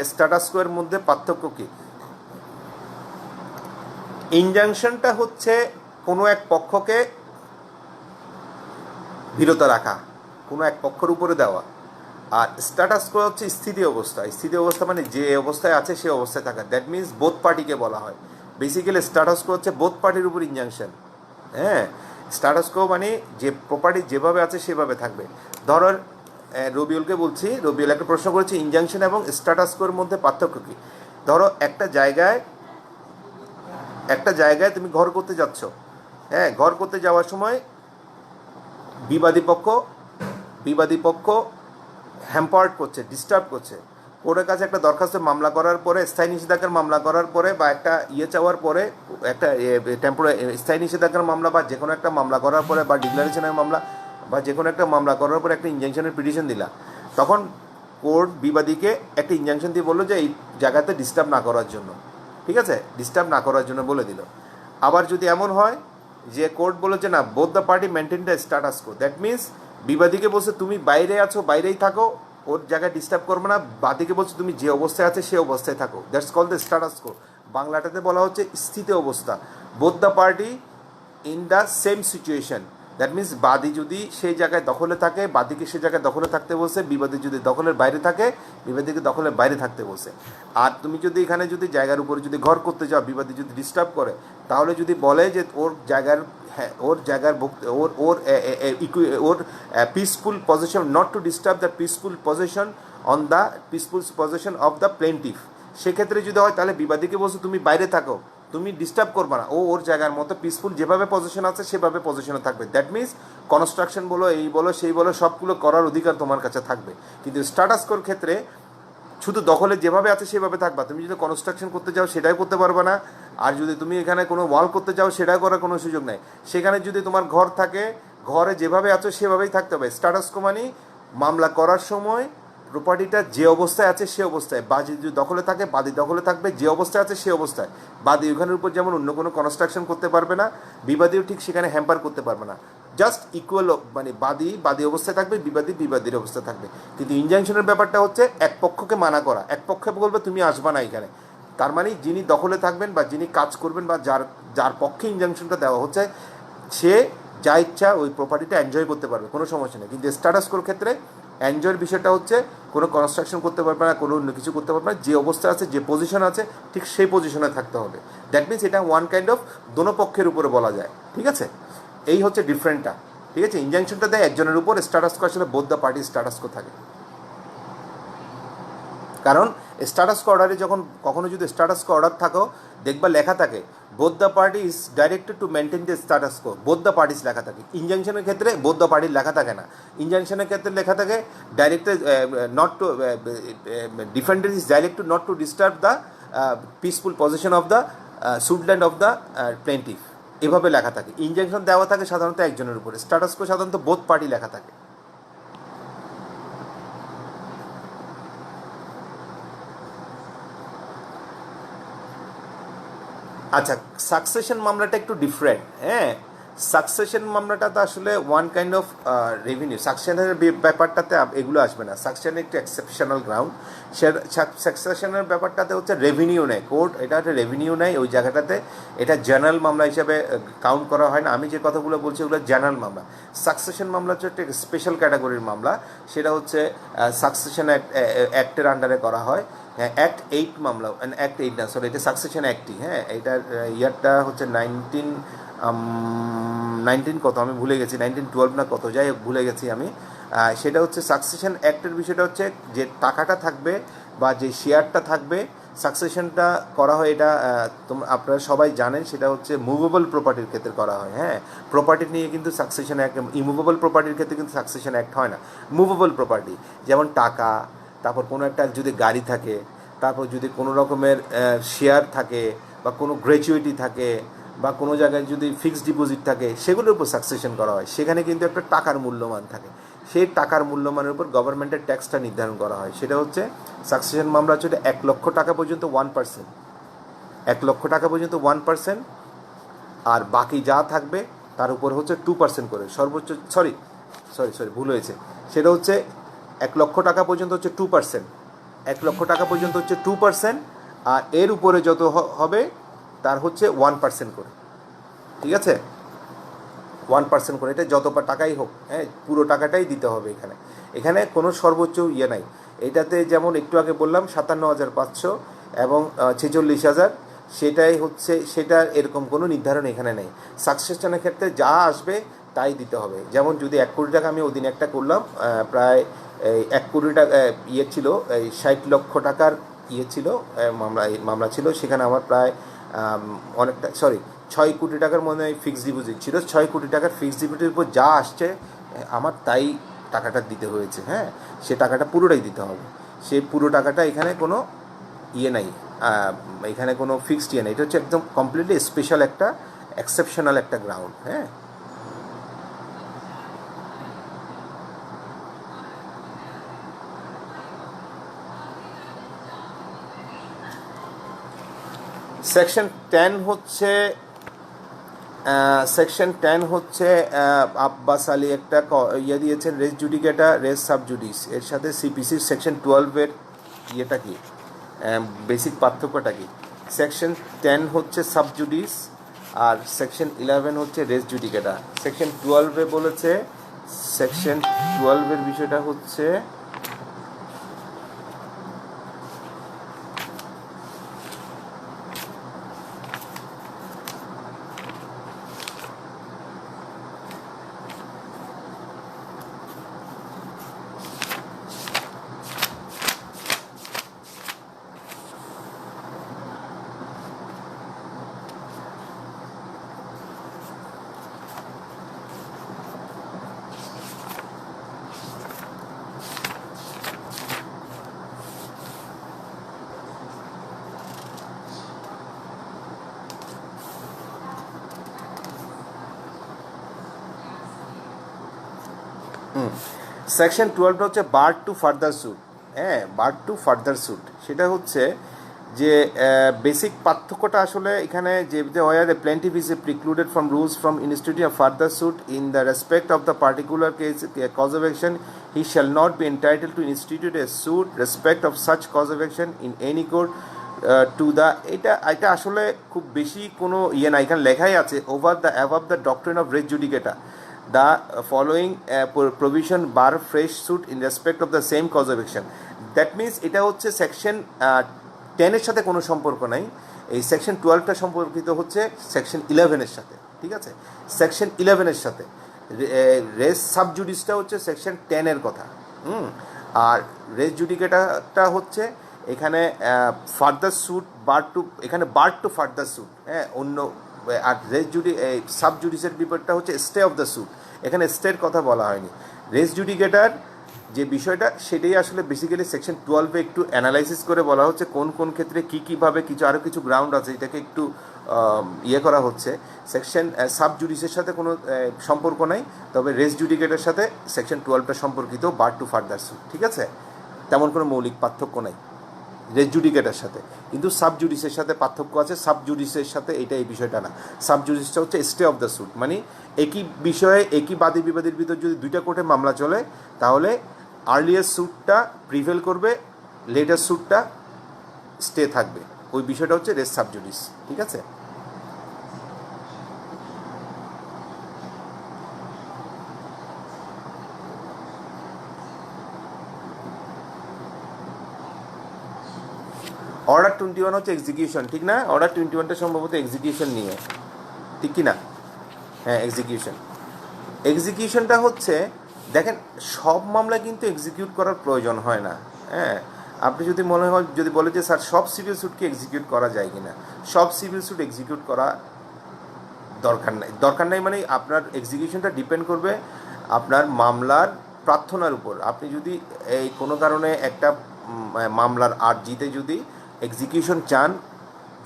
স্ট্যাটাস কোয়ের মধ্যে পার্থক্য কী? ইনজাংশনটা হচ্ছে কোনো এক পক্ষকে বিরত রাখা, কোনো এক পক্ষের উপরে দেওয়া, আর স্ট্যাটাস কো হচ্ছে স্থিতি অবস্থা মানে যে অবস্থায় আছে সে অবস্থায় থাকা, দ্যাট মিনস বোথ পার্টিকে বলা হয়। বেসিক্যালি স্ট্যাটাস কো হচ্ছে বোথ পার্টির উপর ইনজাংশন। হ্যাঁ, স্ট্যাটাস কো মানে যে প্রপার্টি যেভাবে আছে সেভাবে থাকবে। ধরো রবিউলকে বলছি, রবিউল একটা প্রশ্ন করেছে ইনজাংশন এবং স্ট্যাটাস কোর মধ্যে পার্থক্য কী। ধরো একটা জায়গায় তুমি ঘর করতে যাচ্ছ, হ্যাঁ, ঘর করতে যাওয়ার সময় বিবাদী পক্ষ বিবাদী পক্ষ হ্যাম্পার্ড করছে, ডিস্টার্ব করছে। কোর্টের কাছে একটা দরখাস্ত মামলা করার পরে, স্থায়ী নিষেধাজ্ঞার মামলা করার পরে, বা একটা চাওয়ার পরে, একটা স্থায়ী নিষেধাজ্ঞার মামলা বা যে কোনো একটা মামলা করার পরে, বা ডিক্লারেশনের মামলা বা যে কোনো একটা মামলা করার পরে একটা ইনজাংশনের পিটিশন দিলা, তখন কোর্ট বিবাদীকে একটা ইনজাংশন দিয়ে বললো যে এই জায়গাতে ডিস্টার্ব না করার জন্য, ঠিক আছে, ডিস্টার্ব না করার জন্য বলে দিল। আবার যদি এমন হয় যে কোর্ট বলে যে না, both the party maintain the status quo, that means বিবাদীকে বলছে তুমি বাইরে আছো, বাইরেই থাকো, ওর জায়গায় ডিস্টার্ব করবে না, বাদীকে বলছে তুমি যে অবস্থায় আছে সে অবস্থায় থাকো, that's call the status quo. বাংলাটাতে বলা হচ্ছে স্থিত অবস্থা। Both the party in the same situation, that means বাদী যদি সেই জায়গায় দখলে থাকে, বাদীকে সেই জায়গায় দখলে থাকতে বলছে, বিবাদী যদি দখলের বাইরে থাকে, বিবাদীকে দখলের বাইরে থাকতে বলছে। আর তুমি যদি এখানে যদি জায়গার উপরে যদি ঘর করতে যাও, বিবাদী যদি ডিস্টার্ব করে, তাহলে যদি বলে যে ওর জায়গার, হ্যাঁ, ওর জায়গার ওর ওর ওর peaceful position, not to disturb the peaceful position on the peaceful position of the plaintiff, সেক্ষেত্রে যদি হয় তাহলে বিবাদীকে বলছে তুমি বাইরে থাকো, তুমি ডিস্টার্ব করবে না, ও ওর জায়গার মতো পিসফুল যেভাবে পজিশন আছে সেভাবে পজিশনে থাকবে। দ্যাট মিনস কনস্ট্রাকশন বলো, এই বলো সেই বলো, সবগুলো করার অধিকার তোমার কাছে থাকবে। কিন্তু স্ট্যাটাস কোর ক্ষেত্রে শুধু দখলে যেভাবে আছে সেভাবে থাকবা, তুমি যদি কনস্ট্রাকশন করতে যাও সেটাই করতে পারবে না, আর যদি তুমি এখানে কোনো ওয়াল করতে যাও সেটাই করার কোনো সুযোগ নেই। সেখানে যদি তোমার ঘর থাকে, ঘরে যেভাবে আছো সেভাবেই থাকতে হবে। স্ট্যাটাস কো মানে মামলা করার সময় প্রপার্টিটা যে অবস্থায় আছে সে অবস্থায়, বাদী যদি দখলে থাকে বাদী দখলে থাকবে, যে অবস্থায় আছে সে অবস্থায়। বাদী ওখানের উপর যেমন অন্য কোনো কনস্ট্রাকশন করতে পারবে না, বিবাদীও ঠিক সেখানে হ্যাম্পার করতে পারবে না। জাস্ট ইকুয়াল, মানে বাদী অবস্থায় থাকবে, বিবাদীর অবস্থায় থাকবে। কিন্তু ইনজাংশনের ব্যাপারটা হচ্ছে এক পক্ষকে মানা করা, এক পক্ষে বলবে তুমি আসবা না এখানে। তার মানে যিনি দখলে থাকবেন বা যিনি কাজ করবেন বা যার পক্ষে ইনজাংশনটা দেওয়া হচ্ছে, সে যা ইচ্ছা ওই প্রপার্টিটা এনজয় করতে পারবে, কোনো সমস্যা নেই। কিন্তু স্ট্যাটাস কোর ক্ষেত্রে এনজয়ের বিষয়টা হচ্ছে কোনো কনস্ট্রাকশন করতে পারবে না, কোনো অন্য কিছু করতে পারবে না, যে অবস্থা আছে, যে পজিশন আছে, ঠিক সেই পজিশনে থাকতে হবে। দ্যাট মিনস এটা ওয়ান কাইন্ড অফ দোনো পক্ষের উপরে বলা যায়, ঠিক আছে। এই হচ্ছে ডিফারেন্টটা, ঠিক আছে। ইনজাংশনটা দেয় একজনের উপর, স্ট্যাটাস কো আসলে বোথ দ্য পার্টি স্ট্যাটাস কো থাকে। কারণ স্ট্যাটাস কো অর্ডারে যখন কখনো যদি স্ট্যাটাস কো অর্ডার থাকো, দেখবা লেখা থাকে both the party is directed to maintain the status co, both the parties লেখা থাকে। ইনজাংশনের ক্ষেত্রে বোথ দ্য পার্টির লেখা থাকে না। ইনজাংশনের ক্ষেত্রে লেখা থাকে directed not to defendant is direct not to disturb the peaceful position of the suit land of the plaintiff, এভাবে লেখা থাকে। ইনজাংশন দেওয়া থাকে সাধারণত একজনের উপরে, স্ট্যাটাস কো সাধারণত বোথ পার্টি লেখা থাকে। আচ্ছা, সাকসেশন মামলাটা একটু ডিফারেন্ট। হ্যাঁ, সাকসেশন মামলাটা তো আসলে ওয়ান কাইন্ড অফ রেভিনিউ। সাকসেশনের ব্যাপারটাতে এগুলো আসবে না, সাকসেশন একটু এক্সেপশনাল গ্রাউন্ড। সাকসেশনের ব্যাপারটাতে হচ্ছে রেভিনিউ নেয় কোর্ট, এটা একটা রেভিনিউ নেয় ওই জায়গাটাতে, এটা জেনারেল মামলা হিসাবে কাউন্ট করা হয় না। আমি যে কথাগুলো বলছি ওগুলো জেনারেল মামলা। সাকসেশন মামলা হচ্ছে একটা স্পেশাল ক্যাটাগরির মামলা, সেটা হচ্ছে সাকসেশন অ্যাক্টের আন্ডারে করা হয়। হ্যাঁ, অ্যাক্ট 8 মামলা, অ্যাক্ট 8 না, সরি, এটা সাকসেশন অ্যাক্টই। হ্যাঁ, এটার ইয়ারটা হচ্ছে 19 কত আমি ভুলে গেছি, 1912 না কত, যাই হোক ভুলে গেছি আমি। সেটা হচ্ছে সাকসেশন অ্যাক্টের বিষয়টা হচ্ছে যে টাকাটা থাকবে বা যে শেয়ারটা থাকবে, সাকসেশনটা করা হয়, এটা আপনারা সবাই জানেন, সেটা হচ্ছে মুভেবল প্রপার্টির ক্ষেত্রে করা হয়। হ্যাঁ, প্রপার্টি নিয়ে কিন্তু সাকসেশন অ্যাক্ট, ইমুভেবল প্রপার্টির ক্ষেত্রে কিন্তু সাকসেশন অ্যাক্ট হয় না। মুভেবল প্রপার্টি যেমন টাকা, তারপর কোনো একটা যদি গাড়ি থাকে, তারপর যদি কোনো রকমের শেয়ার থাকে বা কোনো গ্র্যাচুইটি থাকে বা কোনো জায়গায় যদি ফিক্সড ডিপোজিট থাকে, সেগুলোর উপর সাকসেশন করা হয়। সেখানে কিন্তু একটা টাকার মূল্যমান থাকে, সেই টাকার মূল্যমানের উপর গভর্নমেন্টের ট্যাক্সটা নির্ধারণ করা হয়। সেটা হচ্ছে সাকসেশন মামলা হচ্ছে 1 লক্ষ টাকা পর্যন্ত 1%, 1 লক্ষ টাকা পর্যন্ত 1%, আর বাকি যা থাকবে তার উপর হচ্ছে 2% করে সর্বোচ্চ, সরি ভুল হয়েছে, সেটা হচ্ছে 1 লক্ষ টাকা পর্যন্ত হচ্ছে 2%, 1 লক্ষ টাকা পর্যন্ত হচ্ছে 2%, আর এর উপরে যত হবে তার হচ্ছে 1% করে, ঠিক আছে, 1% করে। এটা যত টাকাই হোক, হ্যাঁ, পুরো টাকাটাই দিতে হবে। এখানে কোনো সর্বোচ্চ ইয়ে নাই। এটাতে যেমন একটু আগে বললাম 57,500 এবং 46,000, সেটাই হচ্ছে, সেটা এরকম কোনো নির্ধারণ এখানে নেই। সাকসেশনের ক্ষেত্রে যা আসবে তাই দিতে হবে। যেমন যদি 1 কোটি টাকা আমি ওদিন একটা করলাম, প্রায় 1 কোটি টাকা ইয়ে ছিল, এই 60 লক্ষ টাকার ইয়ে ছিল, মামলা ছিল, সেখানে আমার প্রায় অনেকটা, সরি, 6 কোটি টাকার মনে হয় ফিক্সড ডিপোজিট ছিল। 6 কোটি টাকার ফিক্সড ডিপোজিটের উপর যা আসছে আমার তাই টাকাটা দিতে হয়েছে। হ্যাঁ, সে টাকাটা পুরোটাই দিতে হবে। সে পুরো টাকাটা এখানে কোনো ইয়ে নাই, এখানে কোনো ফিক্সড ইয়ে নেই। এটা হচ্ছে একদম কমপ্লিটলি স্পেশাল একটা এক্সেপশনাল একটা গ্রাউন্ড। হ্যাঁ, সেকশন 10 হচ্ছে আব্বাস আলী একটা ইয়ে দিয়েছেন, রেস জুডিকেটা রেস সাব জুডিস, এর সাথে সিপিসির সেকশন 12-এর ইয়েটা কি, বেসিক পার্থক্যটা কি। সেকশন 10 হচ্ছে সাব জুডিস আর সেকশন 11 হচ্ছে রেস জুডিকেটা। সেকশন 12-এ বলেছে, সেকশন 12-এর বিষয়টা হচ্ছে সেকশন 12 হচ্ছে বার টু ফার্দার স্যুট। হ্যাঁ, বার টু ফার্দার স্যুট সেটা হচ্ছে যে বেসিক পার্থক্যটা আসলে এখানে যে where the plaintiff is precluded from rules from institute of further suit in the respect of the particular case cause of action, he shall not be entitle to institute a suit respect of such cause of action in any court to the, এটা আসলে খুব বেশি কোনো ইয়ে না, এখানে লেখাই আছে over the above the doctrine of res judicata the following provision bar fresh suit in respect of the same cause of action. That means এটা হচ্ছে সেকশন 10 এর সাথে কোনো সম্পর্ক নাই, এই সেকশন 12টা সম্পর্কিত হচ্ছে সেকশন 11 এর সাথে। ঠিক আছে, সেকশন 11 এর সাথে রেস সাব জুডিসটা হচ্ছে সেকশন 10 এর কথা। আর রেস জুডিকেটাটা হচ্ছে এখানে ফার্দার স্যুট বার টু, এখানে বার টু ফার্দার স্যুট। হ্যাঁ, অন্য আর রেস জুডি সাব জুডিসের বিপরীতটা হচ্ছে স্টে অফ দ্য স্যুট, এখানে স্টের কথা বলা হয়নি। রেস জুডিকেটার যে বিষয়টা সেটাই আসলে বেসিক্যালি সেকশন 12-এ একটু অ্যানালাইসিস করে বলা হচ্ছে কোন কোন ক্ষেত্রে কী কীভাবে কিছু আরও কিছু গ্রাউন্ড আছে, এটাকে একটু ইয়ে করা হচ্ছে। সেকশন সাব জুডিসের সাথে কোনো সম্পর্ক নাই, তবে রেস জুডিকেটার সাথে সেকশন 12টা সম্পর্কিত বার টু ফার্দার স্যুট। ঠিক আছে, তেমন কোনো মৌলিক পার্থক্য নাই রেস জুডিকেটার সাথে, কিন্তু সাব জুডিসের সাথে পার্থক্য আছে। সাব জুডিসের সাথে এটা এই বিষয়টা না, সাব জুডিসটা হচ্ছে স্টে অফ দ্য স্যুট, মানে একই বিষয়ে একই বাদী বিবাদের ভিতর যদি দুইটা কোর্টে মামলা চলে তাহলে আর্লিয়ার স্যুটটা প্রিভেল করবে, লেটার স্যুটটা স্টে থাকবে, ওই বিষয়টা হচ্ছে রেস সাব জুডিস। ঠিক আছে, অর্ডার 21 হচ্ছে এক্সিকিউশন, ঠিক না? অর্ডার 21টা সম্ভবত এক্সিকিউশন নিয়ে, ঠিক কি না? হ্যাঁ, এক্সিকিউশনটা হচ্ছে, দেখেন সব মামলা কিন্তু এক্সিকিউট করার প্রয়োজন হয় না। হ্যাঁ, আপনি যদি মনে হয় যদি বলে যে স্যার সব সিভিল স্যুটকে এক্সিকিউট করা যায় কিনা, সব সিভিল স্যুট এক্সিকিউট করা দরকার নাই মানে আপনার এক্সিকিউশনটা ডিপেন্ড করবে আপনার মামলার প্রার্থনার উপর। আপনি যদি এই কোনো কারণে একটা মামলার আর্জিতে যদি এক্সিকিউশন চান,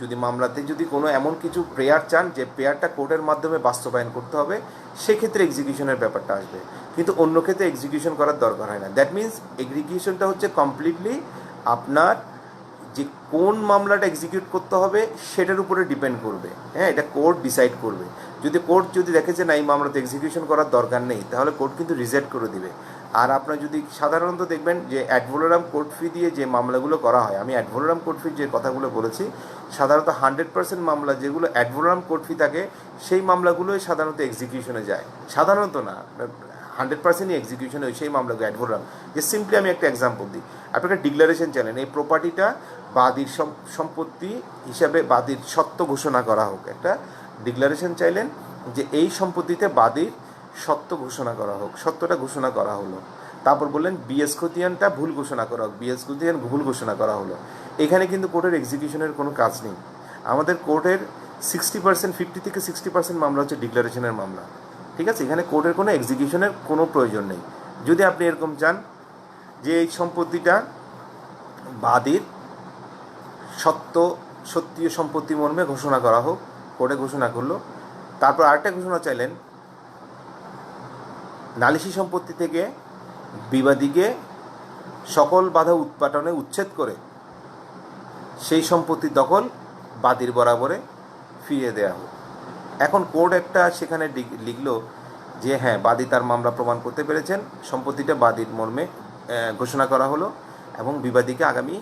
যদি মামলাতে যদি কোনো এমন কিছু প্রেয়ার চান যে প্রেয়ারটা কোর্টের মাধ্যমে বাস্তবায়ন করতে হবে, সেক্ষেত্রে এক্সিকিউশনের ব্যাপারটা আসবে, কিন্তু অন্য ক্ষেত্রে এক্সিকিউশন করার দরকার হয় না। দ্যাট মিনস এক্সিকিউশনটা হচ্ছে কমপ্লিটলি আপনার যে কোন মামলাটা এক্সিকিউট করতে হবে সেটার উপরে ডিপেন্ড করবে। হ্যাঁ, এটা কোর্ট ডিসাইড করবে। যদি কোর্ট যদি দেখে যে না এই মামলাতে এক্সিকিউশন করার দরকার নেই, তাহলে কোর্ট কিন্তু রিজেক্ট করে দিবে। আর আপনার যদি সাধারণত দেখবেন যে অ্যাডভোলোরাম কোর্ট ফি দিয়ে যে মামলাগুলো করা হয়, আমি অ্যাডভোলোরাম কোর্ট ফির যে কথাগুলো বলেছি, সাধারণত 100% মামলা যেগুলো অ্যাডভোলোরাম কোর্ট ফি থাকে সেই মামলাগুলোই সাধারণত এক্সিকিউশনে যায়। সাধারণত না, 100%ই এক্সিকিউশনে হয় সেই মামলাগুলো অ্যাডভোলোরাম। যে সিম্পলি আমি একটা এক্সাম্পল দিই, আপনাকে ডিক্লারেশন চাইলেন এই প্রপার্টিটা বাদীর সম্পত্তি হিসাবে বাদীর সত্ত্ব ঘোষণা করা হোক, একটা ডিক্লারেশন চাইলেন যে এই সম্পত্তিতে বাদীর সত্ত্ব ঘোষণা করা হোক, সত্যটা ঘোষণা করা হলো। তারপর বললেন বিএস খতিয়ানটা ভুল ঘোষণা করা হোক, বিএস খতিয়ান ভুল ঘোষণা করা হলো। এখানে কিন্তু কোর্টের এক্সিকিউশনের কোনো কাজ নেই। আমাদের কোর্টের 50 থেকে 60% মামলা হচ্ছে ডিক্লারেশনের মামলা। ঠিক আছে, এখানে কোর্টের কোনো এক্সিকিউশনের কোনো প্রয়োজন নেই। যদি আপনি এরকম চান যে এই সম্পত্তিটা বাদীর সত্যীয় সম্পত্তি মর্মে ঘোষণা করা হোক, কোর্টে ঘোষণা করলো, তারপর আরেকটা ঘোষণা চাইলেন নালিশি সম্পত্তি থেকে বিবাদীকে সকল বাধা উৎপাটনে উচ্ছেদ করে সেই সম্পত্তি দখল বাদীর বরাবরে ফিরিয়ে দেওয়া হোক। এখন কোর্ট একটা সেখানে লিখলো যে হ্যাঁ, বাদী তার মামলা প্রমাণ করতে পেরেছেন, সম্পত্তিটা বাদীর মর্মে ঘোষণা করা হলো, এবং বিবাদীকে আগামী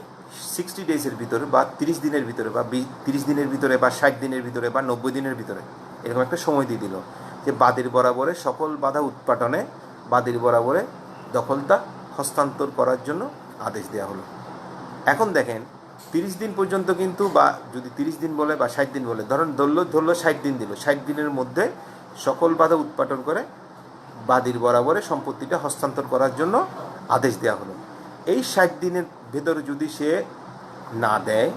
60 ডেজের ভিতরে বা 30 দিনের ভিতরে বা 30 দিনের ভিতরে বা 60 দিনের ভিতরে বা 90 দিনের ভিতরে এরকম একটা সময় দিয়ে দিল যে বাদীর বরাবরে সকল বাধা উৎপাটনে বাদীর বরাবরে দখলটা হস্তান্তর করার জন্য আদেশ দেওয়া হলো। এখন দেখেন 30 দিন পর্যন্ত কিন্তু, বা যদি 30 দিন বলে বা 60 দিন বলে, ধরলো 60 দিন দিল, 60 দিনের মধ্যে সকল বাধা উৎপাটন করে বাদীর বরাবরে সম্পত্তিটা হস্তান্তর করার জন্য আদেশ দেওয়া হলো। এই 60 দিনের ভেতরে যদি সে না দেয়,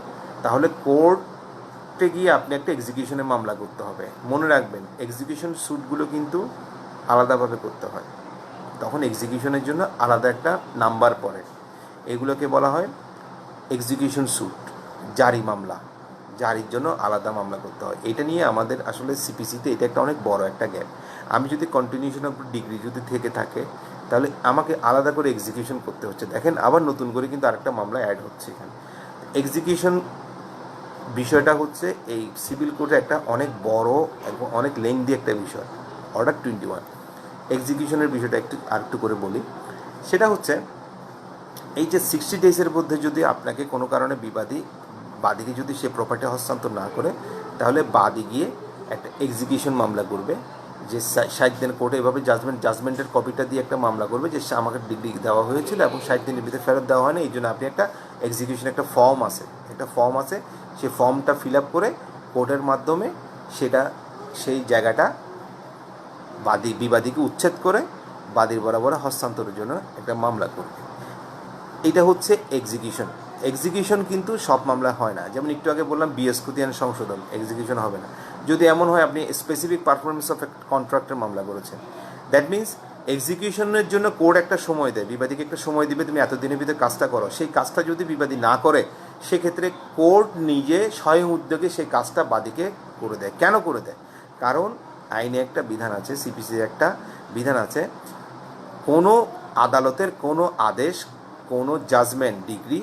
তাহলে কোর্টে গিয়ে আপনি একটা এক্সিকিউশনের মামলা করতে হবে। মনে রাখবেন, এক্সিকিউশন স্যুটগুলো কিন্তু আলাদাভাবে করতে হয়, তখন এক্সিকিউশনের জন্য আলাদা একটা নাম্বার পড়ে, এগুলোকে বলা হয় এক্সিকিউশন স্যুট, জারি মামলা। জারির জন্য আলাদা মামলা করতে হয়। এটা নিয়ে আমাদের আসলে সিপিসিতে এটা একটা অনেক বড় একটা গ্যাপ। আমি যদি কন্টিনিউশন অফ ডিগ্রি যদি থেকে থাকে, তাহলে আমাকে আলাদা করে এক্সিকিউশন করতে হচ্ছে। দেখেন, আবার নতুন করে কিন্তু আরেকটা মামলা অ্যাড হচ্ছে এখানে। এক্সিকিউশন বিষয়টা হচ্ছে এই সিভিল কোর্টে একটা অনেক বড় এবং অনেক লেংদি একটা বিষয়। অর্ডার 21 এক্সিকিউশনের বিষয়টা আরেকটু করে বলি। সেটা হচ্ছে এই যে 60 ডেজের মধ্যে যদি আপনাকে কোনো কারণে বাদীকে যদি সে প্রপার্টি হস্তান্তর না করে, তাহলে বাদী গিয়ে একটা এক্সিকিউশন মামলা করবে, যে 60 দিন কোর্টে এভাবে জাজমেন্টের কপিটা দিয়ে একটা মামলা করবে যে আমাকে ডিগ্রি দেওয়া হয়েছিল এবং 60 দিনের ভিতরে ফেরত দেওয়া হয় না, এই জন্য আপনি একটা এক্সিকিউশন একটা ফর্ম আছে, সেই ফর্মটা ফিল আপ করে কোর্টের মাধ্যমে সেই জায়গাটা বিবাদীকে উচ্ছেদ করে বাদীর বরাবর হস্তান্তরের জন্য একটা মামলা করবে। এটা হচ্ছে এক্সিকিউশন কিন্তু সব মামলা হয় না। যেমন একটু আগে বললাম বিএস খতিয়ান সংশোধন, এক্সিকিউশন হবে না। যদি এমন হয় আপনি স্পেসিফিক পারফরমেন্স অফ কন্ট্রাক্টের মামলা করেছেন, দ্যাট মিনস এক্সিকিউশনের জন্য কোর্ট একটা সময় দেয়, বিবাদীকে একটা সময় দিবে, তুমি এতদিনের ভিতরে কাজটা করো। সেই কাজটা যদি বিবাদী না করে, সেক্ষেত্রে কোর্ট নিজে স্বয়ং উদ্যোগে সেই কাজটা বাদীকে করে দেয়। কেন করে দেয়? কারণ আইনে একটা বিধান আছে, সিপিসির একটা বিধান আছে, কোনো আদালতের কোনো আদেশ, কোনো জাজমেন্ট ডিগ্রি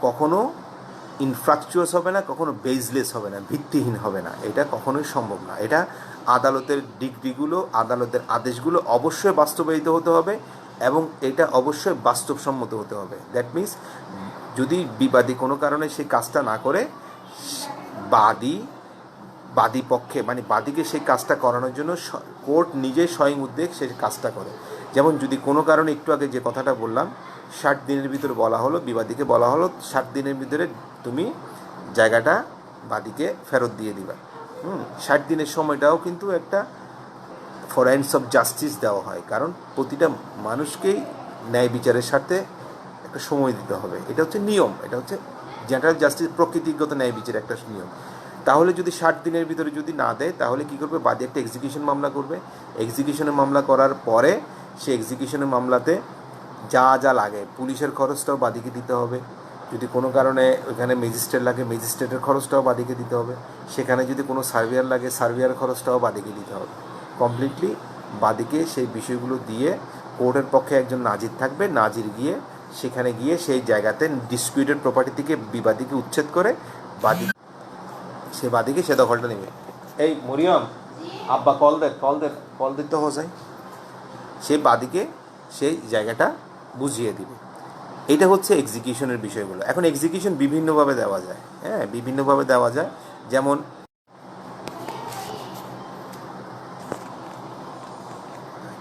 কখনো ইনফ্রাকচুয়াস হবে না, কখনো বেসলেস হবে না, ভিত্তিহীন হবে না। এটা কখনোই সম্ভব না। এটা আদালতের ডিগ্রিগুলো, আদালতের আদেশগুলো অবশ্যই বাস্তবায়িত হতে হবে এবং এটা অবশ্যই বাস্তবসম্মত হতে হবে। দ্যাট মিনস যদি বিবাদী কোনো কারণে সেই কাজটা না করে, বাদী পক্ষে মানে বাদীকে সেই কাজটা করানোর জন্য কোর্ট নিজে স্বয়ং উদ্যোগ সেই কাজটা করে। যেমন যদি কোনো কারণে একটু আগে যে কথাটা বললাম, 60 দিনের ভিতরে বলা হলো, বিবাদীকে বলা হলো 60 দিনের ভিতরে তুমি জায়গাটা বাদীকে ফেরত দিয়ে দিবা। 60 দিনের সময়টাও কিন্তু একটা ফরেন্স অফ জাস্টিস দেওয়া হয়, কারণ প্রতিটা মানুষকেই ন্যায় বিচারের সাথে একটা সময় দিতে হবে। এটা হচ্ছে নিয়ম, এটা হচ্ছে জেনারেল জাস্টিস, প্রকৃতিগত ন্যায় বিচারের একটা নিয়ম। তাহলে যদি 60 দিনের ভিতরে যদি না দেয়, তাহলে কী করবে? বাদী একটা এক্সিকিউশন মামলা করবে। এক্সিকিউশনের মামলা করার পরে সেই এক্সিকিউশনের মামলাতে যা যা লাগে, পুলিশের খরচটাও বাদীকে দিতে হবে। যদি কোনো কারণে ওইখানে ম্যাজিস্ট্রেট লাগে, ম্যাজিস্ট্রেটের খরচটাও বাদীকে দিতে হবে। সেখানে যদি কোনো সার্ভেয়ার লাগে, সার্ভেয়ার খরচটাও বাদীকে দিতে হবে। কমপ্লিটলি বাদীকে সেই বিষয়গুলো দিয়ে, কোর্টের পক্ষে একজন নাজির থাকবে, নাজির গিয়ে সেখানে গিয়ে সেই জায়গাতে ডিসপিউটেড প্রপার্টি থেকে বিবাদীকে উচ্ছেদ করে বাদীকে সে দখলটা নেবে। এই মরিয়ম, আব্বা কল দিতে হো যায়, সে বাদীকে সেই জায়গাটা বুঝিয়ে দিবে। এটা হচ্ছে এক্সিকিউশনের বিষয়গুলো। এখন এক্সিকিউশন বিভিন্নভাবে দেওয়া যায়, বিভিন্নভাবে দেওয়া যায়। যেমন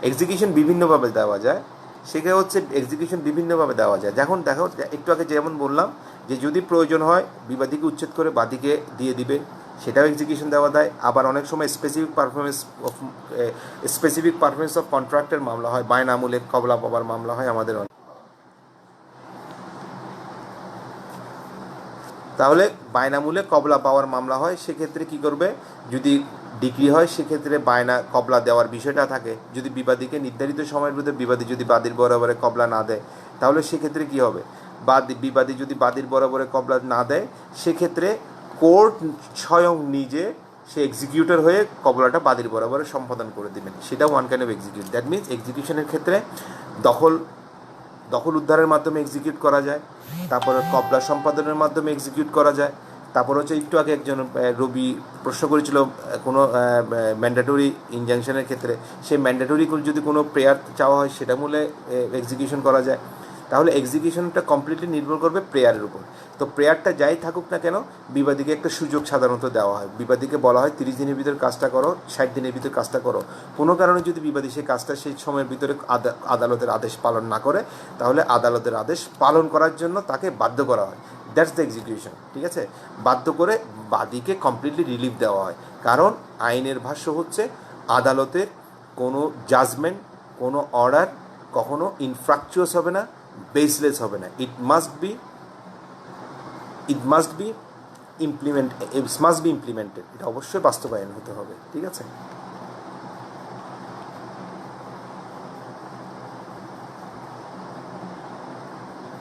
এক্সিকিউশন বিভিন্নভাবে দেওয়া যায়, সেটা হচ্ছে এক্সিকিউশন বিভিন্নভাবে দেওয়া যায়। দেখো একটু আগে যেমন বললাম যে যদি প্রয়োজন হয় বিবাদীকে উচ্ছেদ করে বাদীকে দিয়ে দিবে, সেটাও এক্সিকিউশন দেওয়া যায়। আবার অনেক সময় স্পেসিফিক পারফরমেন্স অফ কন্ট্রাক্টের মামলা হয়, বায়নামূলে কবলা পাবার মামলা হয় আমাদের। তাহলে বায়নামূলে কবলা পাওয়ার মামলা হয়, সেক্ষেত্রে কী করবে? যদি ডিগ্রি হয় সেক্ষেত্রে বায়না কবলা দেওয়ার বিষয়টা থাকে। যদি বিবাদীকে নির্ধারিত সময়ের ভিতরে বিবাদী যদি বাদীর বরাবরে কবলা না দেয় তাহলে সেক্ষেত্রে কী হবে, বিবাদী যদি বাদীর বরাবরে কবলা না দেয় সেক্ষেত্রে কোর্ট স্বয়ং নিজে সে এক্সিকিউটর হয়ে কবলাটা বাদীর বরাবরে সম্পাদন করে দেবেন। সেটা one kind of execute. That means এক্সিকিউশনের ক্ষেত্রে দখল উদ্ধারের মাধ্যমে এক্সিকিউট করা যায়, তারপরে কবলা সম্পাদনের মাধ্যমে এক্সিকিউট করা যায়। তারপর হচ্ছে একটু আগে একজন রবি প্রশ্ন করেছিল কোনো ম্যান্ডেটরি ইনজাংশনের ক্ষেত্রে, সেই ম্যান্ডেটরি যদি কোনো প্রেয়ার চাওয়া হয় সেটা মূলে এক্সিকিউশন করা যায়। তাহলে এক্সিকিউশনটা কমপ্লিটলি নির্ভর করবে প্রেয়ারের উপর। তো প্রেয়ারটা যাই থাকুক না কেন, বিবাদীকে একটা সুযোগ সাধারণত দেওয়া হয়। বিবাদীকে বলা হয় 30 দিনের ভিতরে কাজটা করো, 60 দিনের ভিতরে কাজটা করো। কোনো কারণে যদি বিবাদী সেই কাজটা সেই সময়ের ভিতরে আদালতের আদেশ পালন না করে তাহলে আদালতের আদেশ পালন করার জন্য তাকে বাধ্য করা হয়। That's the execution. ঠিক আছে, বাধ্য করে বাদীকে কমপ্লিটলি রিলিফ দেওয়া হয়। কারণ আইনের ভাষ্য হচ্ছে আদালতের কোনো জাজমেন্ট, কোনো অর্ডার কখনো ইনফ্রাকচুয়াস হবে না, বেসলেস হবে না। It must be implemented. এটা অবশ্যই বাস্তবায়ন হতে হবে। ঠিক আছে।